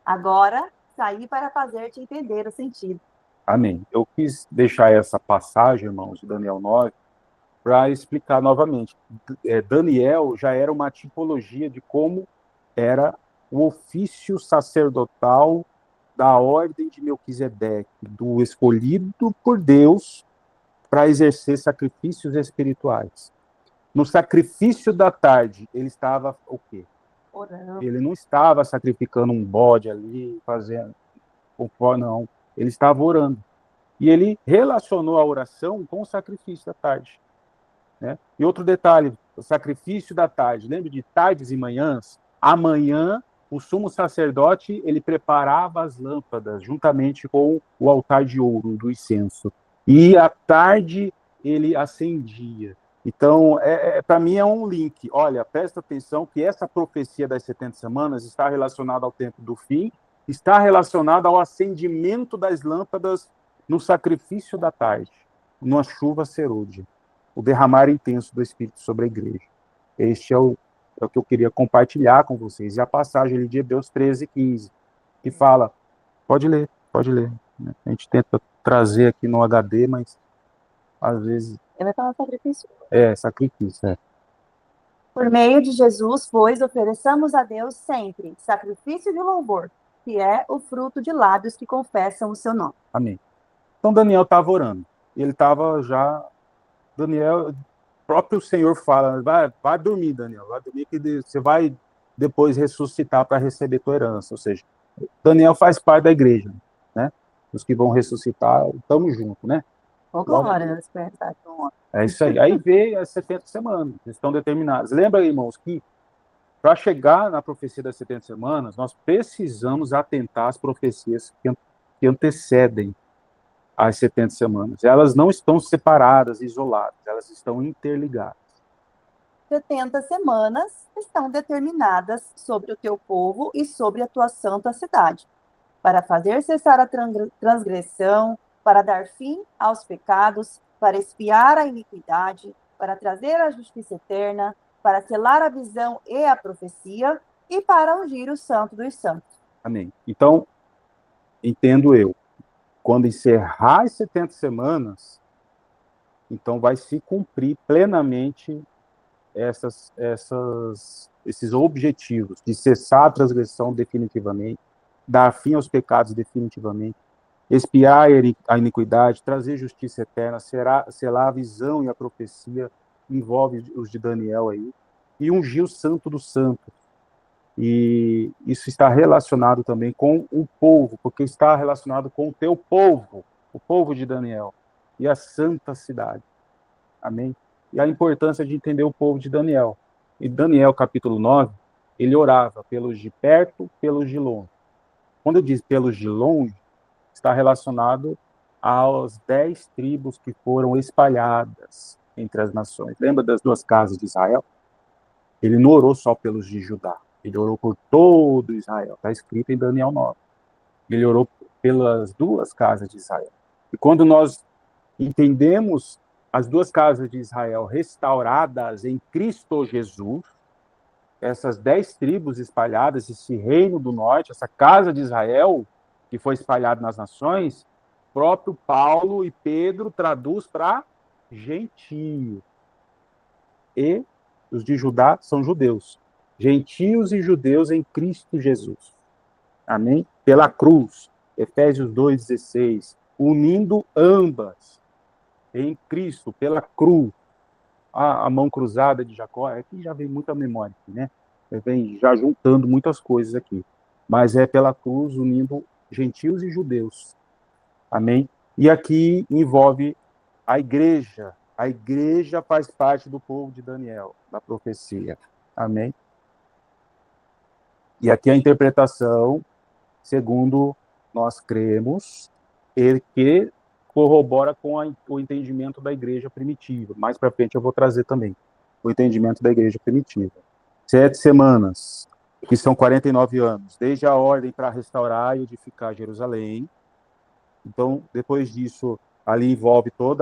agora saí para fazer-te entender o sentido. Amém. Eu quis deixar essa passagem, irmãos, de Daniel 9, para explicar novamente. Daniel já era uma tipologia de como era o ofício sacerdotal da ordem de Melquisedeque, do escolhido por Deus para exercer sacrifícios espirituais. No sacrifício da tarde, ele estava o quê? Orando. Ele não estava sacrificando um bode ali, fazendo... Não, ele estava orando. E ele relacionou a oração com o sacrifício da tarde. Né? E outro detalhe, o sacrifício da tarde, lembra de tardes e manhãs? Amanhã, o sumo sacerdote, ele preparava as lâmpadas, juntamente com o altar de ouro do incenso. E à tarde, ele acendia. Então, para mim é um link. Olha, presta atenção que essa profecia das 70 semanas está relacionada ao tempo do fim, está relacionada ao acendimento das lâmpadas no sacrifício da tarde, numa chuva serôdia, o derramar intenso do Espírito sobre a igreja. Este é o que eu queria compartilhar com vocês. E a passagem ali de Hebreus 13:15, que fala, pode ler. A gente tenta trazer aqui no HD, mas às vezes... Ele vai falar sacrifício. Sacrifício. Por meio de Jesus, pois, ofereçamos a Deus sempre sacrifício de louvor, que é o fruto de lábios que confessam o seu nome. Amém. Então Daniel estava orando. Ele estava já... Daniel, o próprio Senhor fala, vai dormir, Daniel, vai dormir que você vai depois ressuscitar para receber tua herança. Ou seja, Daniel faz parte da igreja, né? Os que vão ressuscitar, estamos juntos, né? Agora, é isso aí. Aí veio as 70 semanas, estão determinadas. Lembra, irmãos, que para chegar na profecia das 70 semanas, nós precisamos atentar às profecias que antecedem as 70 semanas. Elas não estão separadas, isoladas, elas estão interligadas. 70 semanas estão determinadas sobre o teu povo e sobre a tua santa cidade, para fazer cessar a transgressão, para dar fim aos pecados, para expiar a iniquidade, para trazer a justiça eterna, para selar a visão e a profecia, e para ungir o santo dos santos. Amém. Então, entendo eu, quando encerrar as 70 semanas, então vai se cumprir plenamente esses objetivos de cessar a transgressão definitivamente, dar fim aos pecados definitivamente, expiar a iniquidade, trazer justiça eterna, selar a visão e a profecia, envolve os de Daniel aí, e ungir o santo dos santos. E isso está relacionado também com o povo, porque está relacionado com o teu povo, o povo de Daniel, e a santa cidade. Amém? E a importância de entender o povo de Daniel. Em Daniel, capítulo 9, ele orava pelos de perto, pelos de longe. Quando eu digo pelos de longe, está relacionado às 10 tribos que foram espalhadas entre as nações. Lembra das 2 casas de Israel? Ele não orou só pelos de Judá, ele orou por todo Israel. Está escrito em Daniel 9. Ele orou pelas 2 casas de Israel. E quando nós entendemos as 2 casas de Israel restauradas em Cristo Jesus, essas 10 tribos espalhadas, esse reino do norte, essa casa de Israel, que foi espalhado nas nações, próprio Paulo e Pedro traduz para gentio. E os de Judá são judeus. Gentios e judeus em Cristo Jesus. Amém? Pela cruz. Efésios 2,16. Unindo ambas em Cristo, pela cruz. A mão cruzada de Jacó, aqui já vem muita memória, né? Vem já juntando muitas coisas aqui. Mas é pela cruz unindo gentios e judeus. Amém? E aqui envolve a igreja. A igreja faz parte do povo de Daniel, da profecia. Amém? E aqui a interpretação, segundo nós cremos, ele que corrobora com o entendimento da igreja primitiva. Mais para frente eu vou trazer também o entendimento da igreja primitiva. 7 semanas, que são 49 anos, desde a ordem para restaurar e edificar Jerusalém. Então, depois disso, ali envolve todo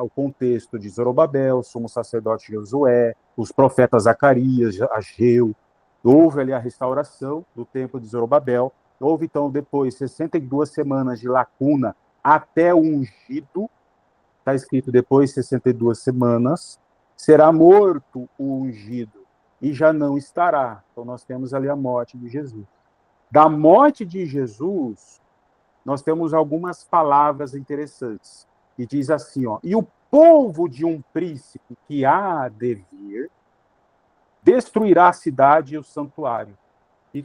o contexto de Zorobabel, sumo sacerdote Josué, os profetas Zacarias, Ageu. Houve ali a restauração do templo de Zorobabel. Houve, então, depois 62 semanas de lacuna até o ungido. Está escrito depois 62 semanas. Será morto o ungido e já não estará. Então, nós temos ali a morte de Jesus. Da morte de Jesus, nós temos algumas palavras interessantes. E diz assim, ó, e o povo de um príncipe que há de vir destruirá a cidade e o santuário.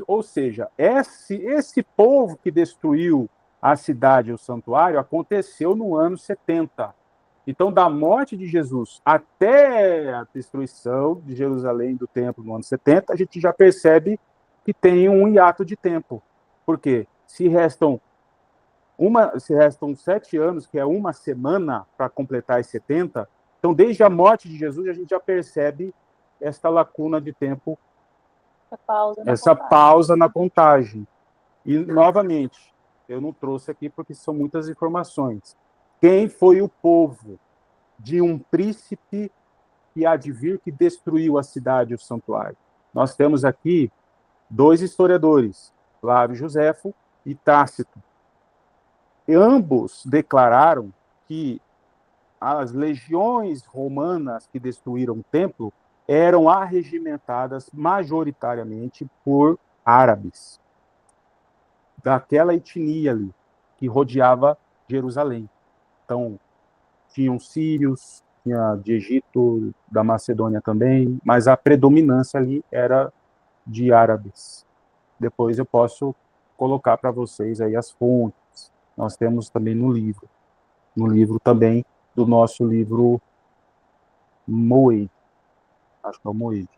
Ou seja, esse povo que destruiu a cidade e o santuário aconteceu no ano 70. Então, da morte de Jesus até a destruição de Jerusalém do templo no ano 70, a gente já percebe que tem um hiato de tempo. Por quê? Se restam 7 anos, que é uma semana para completar as 70, então desde a morte de Jesus a gente já percebe esta lacuna de tempo, essa pausa na contagem. E, novamente, eu não trouxe aqui porque são muitas informações. Quem foi o povo de um príncipe que há de vir que destruiu a cidade e o santuário? Nós temos aqui 2 historiadores, Flávio Josefo e Tácito. E ambos declararam que as legiões romanas que destruíram o templo eram arregimentadas majoritariamente por árabes, daquela etnia ali, que rodeava Jerusalém. Então, tinham sírios, tinha de Egito, da Macedônia também, mas a predominância ali era de árabes. Depois eu posso colocar para vocês aí as fontes. Nós temos também no livro também do nosso livro Moed, acho que é o Moed.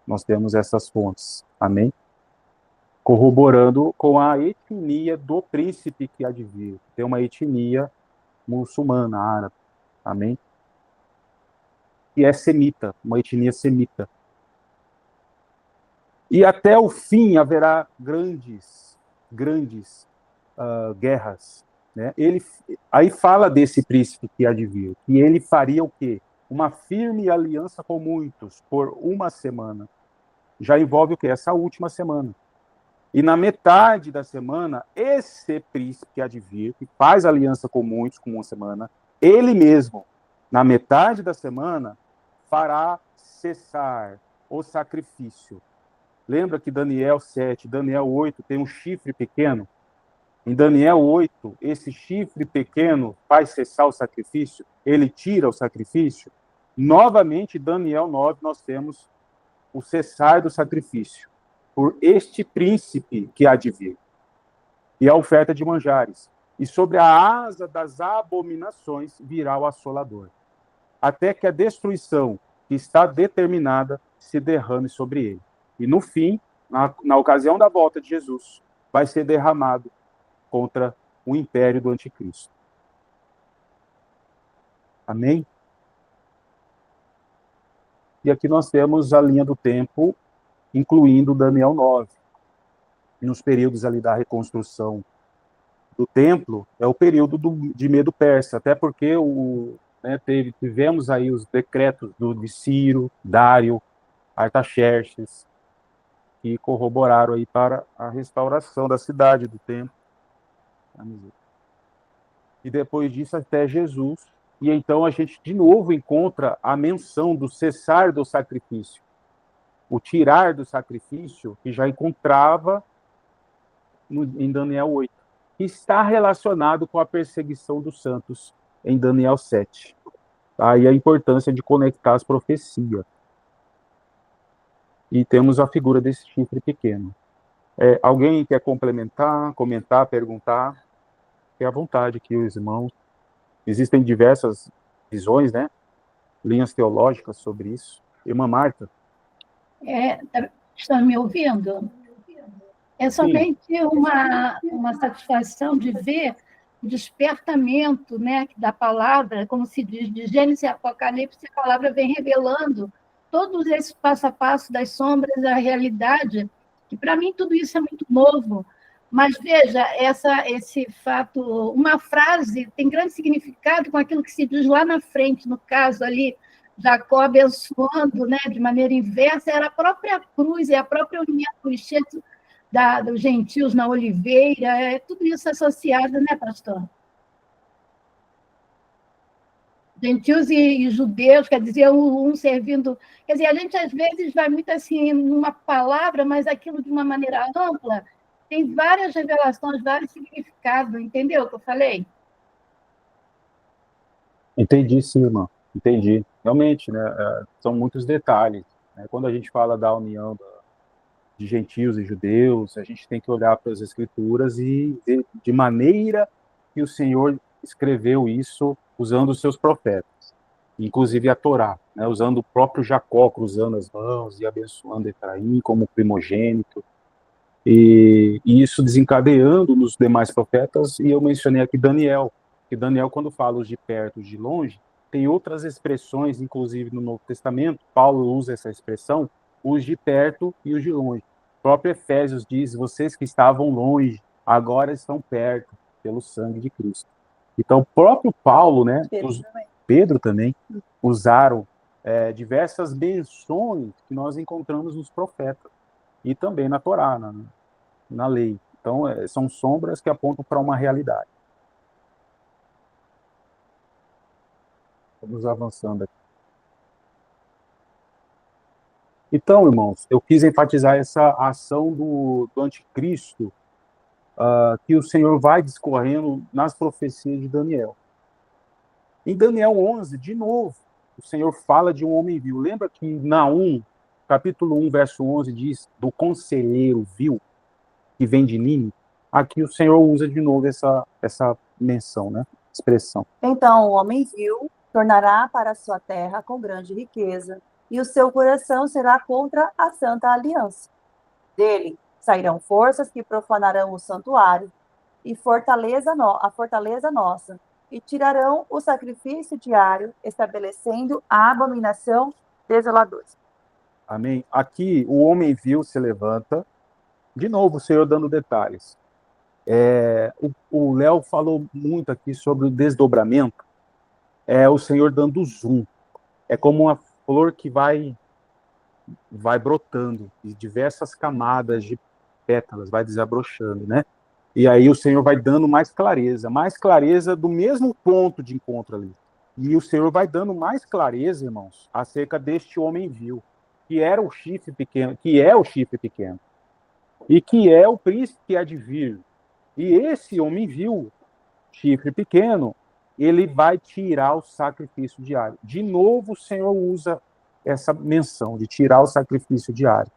Nós temos essas fontes, amém? Corroborando com a etnia do príncipe que há de vir. Tem uma etnia muçulmana, árabe, amém? E é semita, uma etnia semita. E até o fim haverá grandes guerras. Né? Aí fala desse príncipe que há de vir, que ele faria o quê? Uma firme aliança com muitos por uma semana. Já envolve o quê? Essa última semana. E na metade da semana, esse príncipe que há de vir, que faz aliança com muitos, com uma semana, ele mesmo, na metade da semana, fará cessar o sacrifício. Lembra que Daniel 7, Daniel 8 tem um chifre pequeno? Em Daniel 8, esse chifre pequeno faz cessar o sacrifício, ele tira o sacrifício. Novamente, em Daniel 9, nós temos o cessar do sacrifício por este príncipe que há de vir. E a oferta de manjares. E sobre a asa das abominações virá o assolador. Até que a destruição que está determinada se derrame sobre ele. E no fim, na ocasião da volta de Jesus, vai ser derramado contra o império do anticristo. Amém? E aqui nós temos a linha do tempo, incluindo Daniel 9. E nos períodos ali da reconstrução do templo, é o período de Medo Persa, até porque tivemos aí os decretos de Ciro, Dário, Artaxerxes, que corroboraram aí para a restauração da cidade, do templo. E depois disso até Jesus. E então a gente de novo encontra a menção do cessar do sacrifício, o tirar do sacrifício, que já encontrava em Daniel 8, que está relacionado com a perseguição dos santos em Daniel 7. Aí a importância de conectar as profecias. E temos a figura desse chifre pequeno. Alguém quer complementar, comentar, perguntar? Fique à vontade aqui, os irmãos. Existem diversas visões, né? Linhas teológicas sobre isso. Irmã Marta? Estão me ouvindo? É somente uma satisfação de ver o despertamento, né, da palavra, como se diz, de Gênesis e Apocalipse, a palavra vem revelando todos esses passo a passo das sombras da realidade, que para mim tudo isso é muito novo. Mas veja, esse fato, uma frase tem grande significado com aquilo que se diz lá na frente, no caso ali, Jacó abençoando, né, de maneira inversa, era a própria cruz, a própria união do enxerto dos gentios na oliveira, tudo isso associado, né, pastor? Gentios e judeus, quer dizer, um servindo... Quer dizer, a gente às vezes vai muito assim numa palavra, mas aquilo de uma maneira ampla, tem várias revelações, vários significados, entendeu o que eu falei? Entendi, sim, irmã. Entendi. Realmente, né, são muitos detalhes. Né? Quando a gente fala da união de gentios e judeus, a gente tem que olhar para as Escrituras e ver de maneira que o Senhor escreveu isso usando os seus profetas, inclusive a Torá, né? Usando o próprio Jacó cruzando as mãos e abençoando Efraim como primogênito, e isso desencadeando nos demais profetas. E eu mencionei aqui Daniel, que Daniel, quando fala os de perto, os de longe, tem outras expressões, inclusive no Novo Testamento, Paulo usa essa expressão, os de perto e os de longe. O próprio Efésios diz, vocês que estavam longe, agora estão perto, pelo sangue de Cristo. Então, o próprio Paulo, né, Pedro também usaram diversas menções que nós encontramos nos profetas, e também na Torá, na lei. Então, são sombras que apontam para uma realidade. Vamos avançando aqui. Então, irmãos, eu quis enfatizar essa ação do anticristo que o Senhor vai discorrendo nas profecias de Daniel. Em Daniel 11, de novo, o Senhor fala de um homem vil. Lembra que Naum, capítulo 1, verso 11, diz do conselheiro vil, que vem de Nínive? Aqui o Senhor usa de novo essa menção, né? Expressão. Então o homem vil tornará para a sua terra com grande riqueza, e o seu coração será contra a santa aliança. Dele sairão forças que profanarão o santuário e a fortaleza nossa, e tirarão o sacrifício diário, estabelecendo a abominação desoladora. Amém? Aqui o homem vil se levanta, de novo o Senhor dando detalhes. O Léo falou muito aqui sobre o desdobramento, o Senhor dando zoom. É como uma flor que vai brotando de diversas camadas de pétalas, vai desabrochando, né? E aí o Senhor vai dando mais clareza do mesmo ponto de encontro ali. E o Senhor vai dando mais clareza, irmãos, acerca deste homem vil, que era o chifre pequeno, que é o chifre pequeno, e que é o príncipe que há de vir. E esse homem vil, chifre pequeno, ele vai tirar o sacrifício diário. De novo, o Senhor usa essa menção de tirar o sacrifício diário,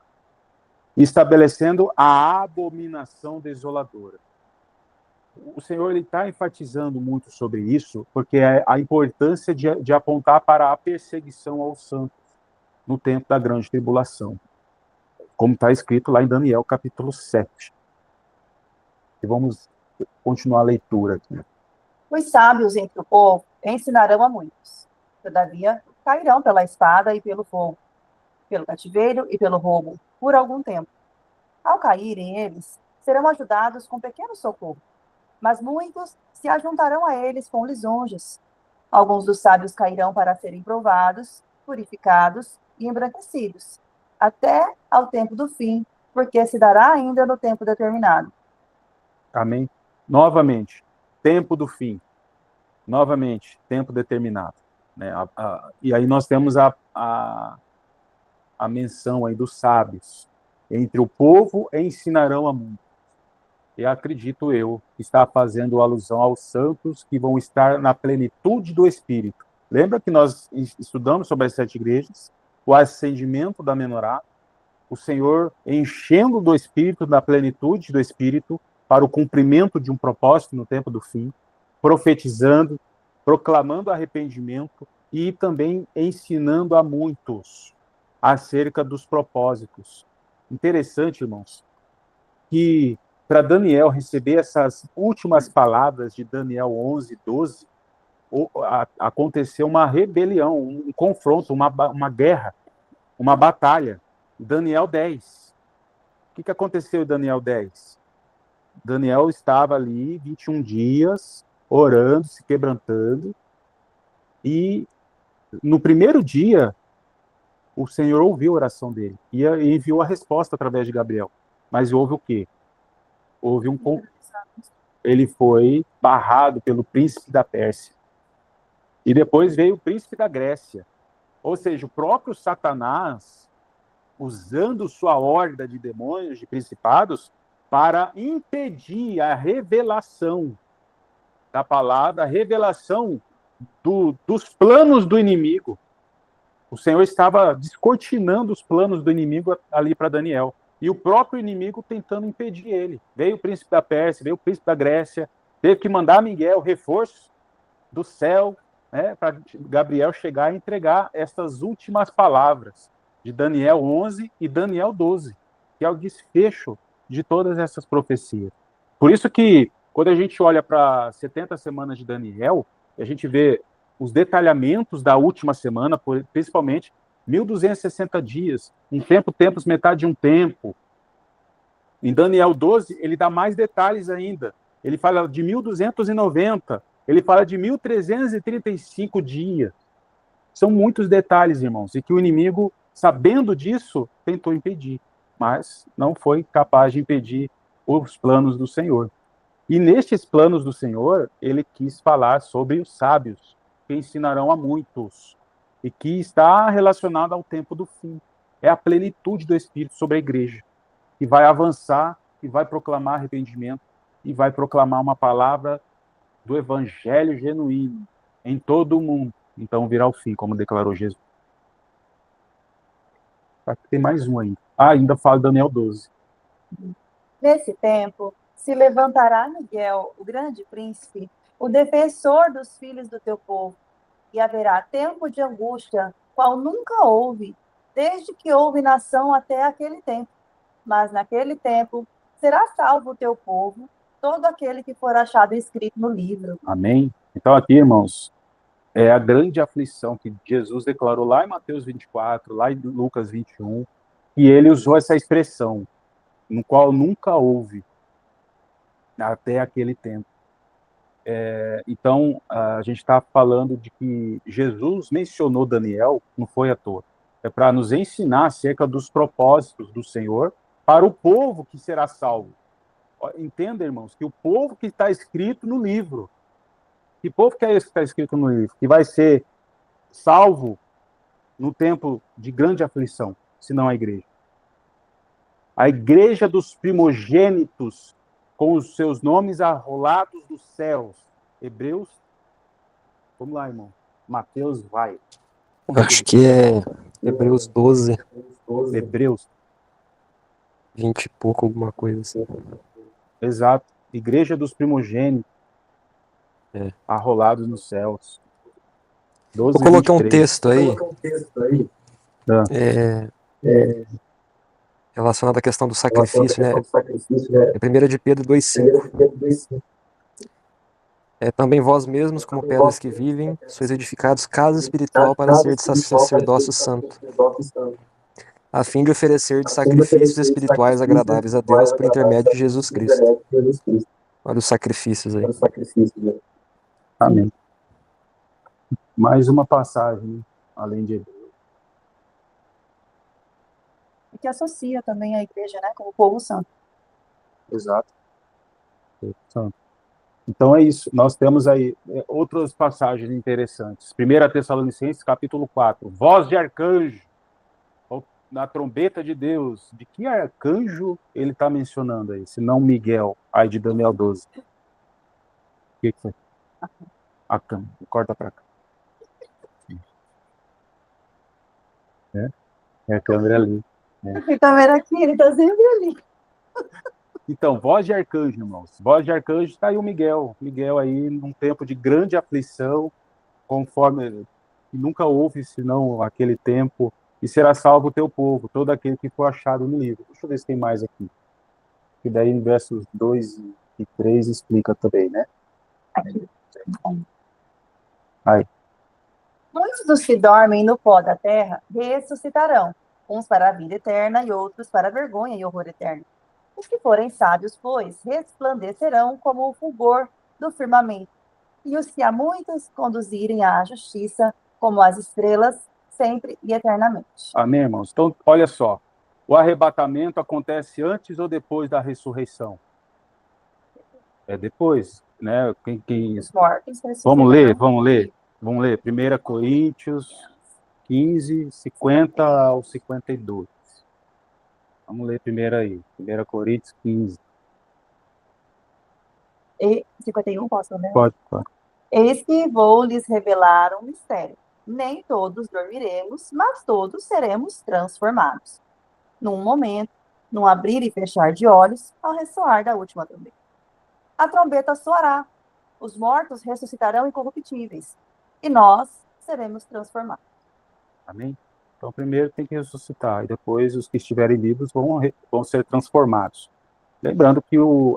estabelecendo a abominação desoladora. O Senhor está enfatizando muito sobre isso, porque é a importância de apontar para a perseguição aos santos no tempo da grande tribulação, como está escrito lá em Daniel, capítulo 7. E vamos continuar a leitura aqui. Os sábios entre o povo ensinarão a muitos. Todavia, cairão pela espada e pelo fogo, pelo cativeiro e pelo roubo, por algum tempo. Ao caírem eles, serão ajudados com pequeno socorro, mas muitos se ajuntarão a eles com lisonjas. Alguns dos sábios cairão para serem provados, purificados e embranquecidos, até ao tempo do fim, porque se dará ainda no tempo determinado. Amém? Novamente, tempo do fim. Novamente, tempo determinado. Né? E aí nós temos a menção aí dos sábios. Entre o povo ensinarão a muitos. E acredito eu que está fazendo alusão aos santos que vão estar na plenitude do Espírito. Lembra que nós estudamos sobre as 7 igrejas? O acendimento da menorá, o Senhor enchendo do Espírito, da plenitude do Espírito, para o cumprimento de um propósito no tempo do fim, profetizando, proclamando arrependimento e também ensinando a muitos acerca dos propósitos. Interessante, irmãos, que para Daniel receber essas últimas palavras de Daniel 11, 12, aconteceu uma rebelião, um confronto, uma guerra, uma batalha. Daniel 10. O que aconteceu em Daniel 10? Daniel estava ali 21 dias, orando, se quebrantando, e no primeiro dia, o Senhor ouviu a oração dele e enviou a resposta através de Gabriel. Mas houve o quê? Ele foi barrado pelo príncipe da Pérsia. E depois veio o príncipe da Grécia. Ou seja, o próprio Satanás, usando sua horda de demônios, de principados, para impedir a revelação da palavra, a revelação dos planos do inimigo. O Senhor estava descortinando os planos do inimigo ali para Daniel. E o próprio inimigo tentando impedir ele. Veio o príncipe da Pérsia, veio o príncipe da Grécia, teve que mandar Miguel, reforço do céu, né, para Gabriel chegar e entregar essas últimas palavras de Daniel 11 e Daniel 12, que é o desfecho de todas essas profecias. Por isso que, quando a gente olha para 70 semanas de Daniel, a gente vê os detalhamentos da última semana, principalmente 1.260 dias, um tempo, tempos, metade de um tempo. Em Daniel 12, ele dá mais detalhes ainda. Ele fala de 1.290, ele fala de 1.335 dias. São muitos detalhes, irmãos, e que o inimigo, sabendo disso, tentou impedir, mas não foi capaz de impedir os planos do Senhor. E nestes planos do Senhor, ele quis falar sobre os sábios, que ensinarão a muitos, e que está relacionado ao tempo do fim. É a plenitude do Espírito sobre a igreja, que vai avançar, e vai proclamar arrependimento, e vai proclamar uma palavra do evangelho genuíno em todo o mundo. Então virá o fim, como declarou Jesus. Tem mais um ainda. Ainda fala Daniel 12. Nesse tempo, se levantará Miguel, o grande príncipe, o defensor dos filhos do teu povo, e haverá tempo de angústia, qual nunca houve, desde que houve nação até aquele tempo. Mas naquele tempo será salvo o teu povo, todo aquele que for achado escrito no livro. Amém? Então aqui, irmãos, é a grande aflição que Jesus declarou lá em Mateus 24, lá em Lucas 21, e ele usou essa expressão, no qual nunca houve, até aquele tempo. Então, a gente está falando de que Jesus mencionou Daniel, não foi à toa. É para nos ensinar acerca dos propósitos do Senhor para o povo que será salvo. Entenda, irmãos, que o povo que está escrito no livro, que povo que é esse que está escrito no livro? Que vai ser salvo no tempo de grande aflição, se não a igreja. A igreja dos primogênitos, com os seus nomes arrolados dos céus. Hebreus. Vamos lá, irmão. Mateus, vai. Acho que é Hebreus 12, Hebreus. 20 e pouco, alguma coisa assim. Exato. Igreja dos primogênitos. Arrolados nos céus. 12, Eu coloquei 23. um texto aí. Relacionado à questão do sacrifício, né? É 1 de Pedro 2,5. Também vós mesmos, como pedras que vivem, sois edificados casa espiritual para ser de sacerdócio santo, a fim de oferecer de sacrifícios espirituais agradáveis a Deus por intermédio de Jesus Cristo. Olha os sacrifícios aí. Amém. Mais uma passagem, além de Hebreus. que associa também a igreja, né, com o povo santo. Exato. Então é isso. Nós temos aí outras passagens interessantes. 1 Tessalonicenses, capítulo 4. Voz de arcanjo, na trombeta de Deus. De que arcanjo ele está mencionando aí? Se não Miguel, aí de Daniel 12. O que foi? A câmera. Corta para cá. É a câmera ali. Ele tá vendo aqui, ele tá sempre ali. Então, voz de arcanjo, irmãos. Voz de arcanjo, está aí o Miguel. Miguel aí, num tempo de grande aflição, conforme nunca houve, senão aquele tempo, e será salvo o teu povo, todo aquele que for achado no livro. Deixa eu ver se tem mais aqui. E daí, em versos 2 e 3, explica também, né? Aí. Muitos dos que dormem no pó da terra ressuscitarão, uns para a vida eterna e outros para a vergonha e horror eterno. Os que forem sábios, pois, resplandecerão como o fulgor do firmamento, e os que a muitos conduzirem à justiça, como as estrelas, sempre e eternamente. Amém, irmãos? Então, olha só. O arrebatamento acontece antes ou depois da ressurreição? É depois, né? Os mortos Vamos ler. Vamos ler. 1 Coríntios 15, 50 ao 52. Vamos ler primeiro aí. 1 Coríntios 15. E 51, posso ler? Pode. Eis que vou lhes revelar um mistério. Nem todos dormiremos, mas todos seremos transformados. Num momento, num abrir e fechar de olhos, ao ressoar da última trombeta. A trombeta soará. Os mortos ressuscitarão incorruptíveis. E nós seremos transformados. Amém? Então, primeiro tem que ressuscitar, e depois os que estiverem vivos vão ser transformados. Lembrando que o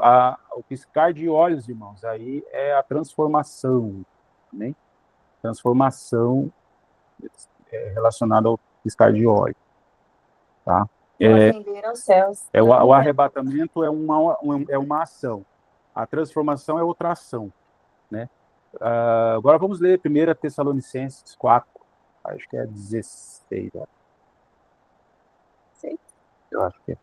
piscar de olhos, irmãos, aí é a transformação. Amém? Transformação relacionada ao piscar de olhos. Tá? Ascender aos céus. O arrebatamento é uma ação. A transformação é outra ação. Né? Agora vamos ler 1 Tessalonicenses 4. Acho que é 16. Sim. Eu acho que é.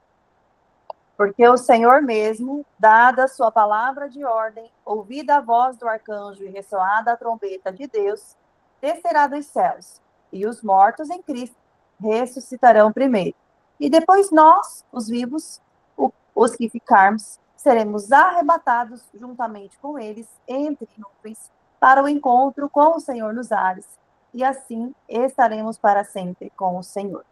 Porque o Senhor mesmo, dada a sua palavra de ordem, ouvida a voz do arcanjo e ressoada a trombeta de Deus, descerá dos céus, e os mortos em Cristo ressuscitarão primeiro. E depois nós, os vivos, os que ficarmos, seremos arrebatados juntamente com eles entre nuvens para o encontro com o Senhor nos ares, e assim estaremos para sempre com o Senhor.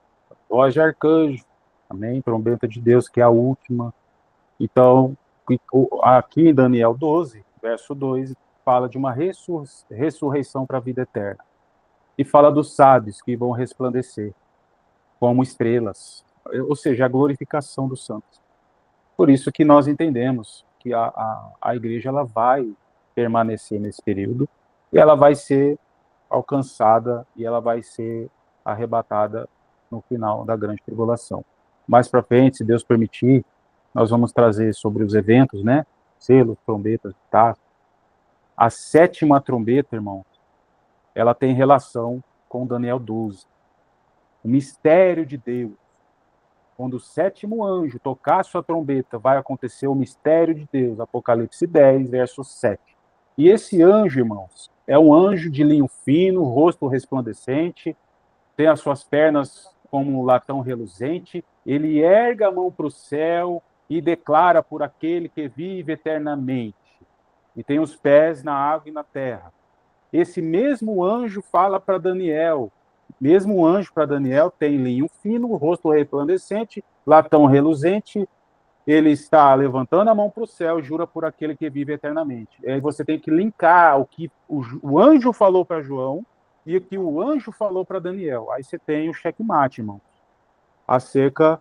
Voz de arcanjo, amém? Trombeta de Deus, que é a última. Então, aqui em Daniel 12, verso 2, fala de uma ressurreição para a vida eterna. E fala dos sábios que vão resplandecer como estrelas, ou seja, a glorificação dos santos. Por isso que nós entendemos que a igreja ela vai permanecer nesse período e ela vai ser alcançada e ela vai ser arrebatada no final da grande tribulação. Mais para frente, se Deus permitir, nós vamos trazer sobre os eventos, né? Selos, trombetas, tá? A 7ª trombeta, irmão, ela tem relação com Daniel 12. O mistério de Deus. Quando o 7º anjo tocar sua trombeta, vai acontecer o mistério de Deus. Apocalipse 10, verso 7. E esse anjo, irmãos, é um anjo de linho fino, rosto resplandecente, tem as suas pernas como um latão reluzente, ele ergue a mão para o céu e declara por aquele que vive eternamente, e tem os pés na água e na terra. Esse mesmo anjo fala para Daniel, tem linho fino, rosto resplandecente, latão reluzente, ele está levantando a mão para o céu, jura por aquele que vive eternamente. Aí você tem que linkar o que o anjo falou para João e o que o anjo falou para Daniel. Aí você tem o checkmate, irmão, acerca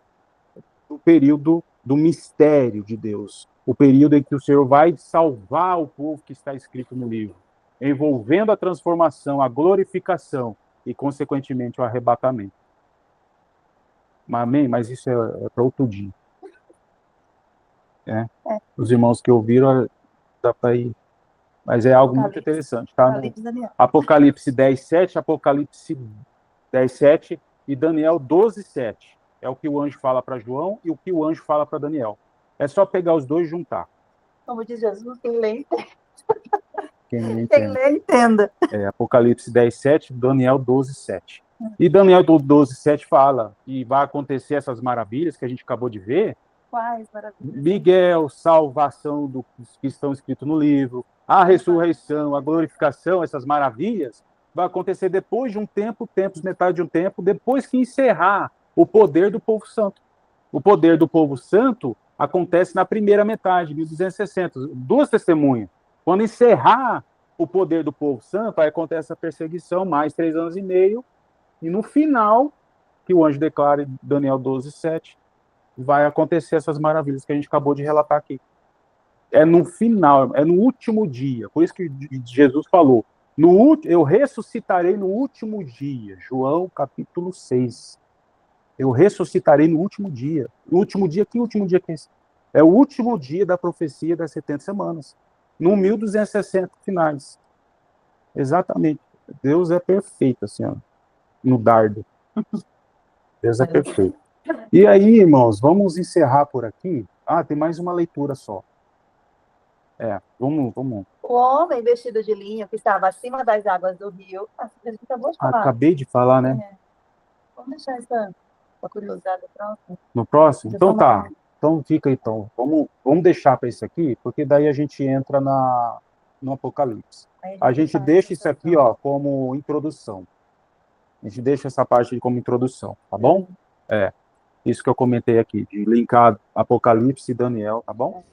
do período do mistério de Deus, o período em que o Senhor vai salvar o povo que está escrito no livro, envolvendo a transformação, a glorificação e, consequentemente, o arrebatamento. Amém? Mas isso é para outro dia. Os irmãos que ouviram, dá para ir. Mas é algo muito interessante, tá? Apocalipse 10:7, Apocalipse 10:7 e Daniel 12:7. É o que o anjo fala para João e o que o anjo fala para Daniel. É só pegar os dois e juntar. Como diz Jesus, quem lê, Quem não quem entende. lê, entenda. Apocalipse 10:7, Daniel 12:7. E Daniel 12:7 fala que vai acontecer essas maravilhas que a gente acabou de ver. Quais maravilhas. Miguel, salvação dos que estão escritos no livro, a ressurreição, a glorificação, essas maravilhas, vai acontecer depois de um tempo, metade de um tempo, depois que encerrar o poder do povo santo. O poder do povo santo acontece na primeira metade, 1260, 2 testemunhas. Quando encerrar o poder do povo santo, aí acontece a perseguição, mais 3 anos e meio, e no final, que o anjo declara em Daniel 12:7, vai acontecer essas maravilhas que a gente acabou de relatar aqui. É no final, é no último dia. Por isso que Jesus falou, eu ressuscitarei no último dia. João capítulo 6. Eu ressuscitarei no último dia. No último dia, que último dia que é esse? É o último dia da profecia das 70 semanas. No 1260 finais. Exatamente. Deus é perfeito, assim, ó, no dardo. Deus é perfeito. E aí, irmãos, vamos encerrar por aqui. Tem mais uma leitura só. Vamos. O homem vestido de linho que estava acima das águas do rio, a gente acabou de falar. Acabei de falar, né? Vamos deixar essa curiosidade próxima. No próximo? Então tá. Então fica então. Vamos deixar para isso aqui, porque daí a gente entra no Apocalipse. A gente deixa isso aqui, ó, como introdução. A gente deixa essa parte como introdução, tá bom? Isso que eu comentei aqui, de linkar Apocalipse e Daniel, tá bom?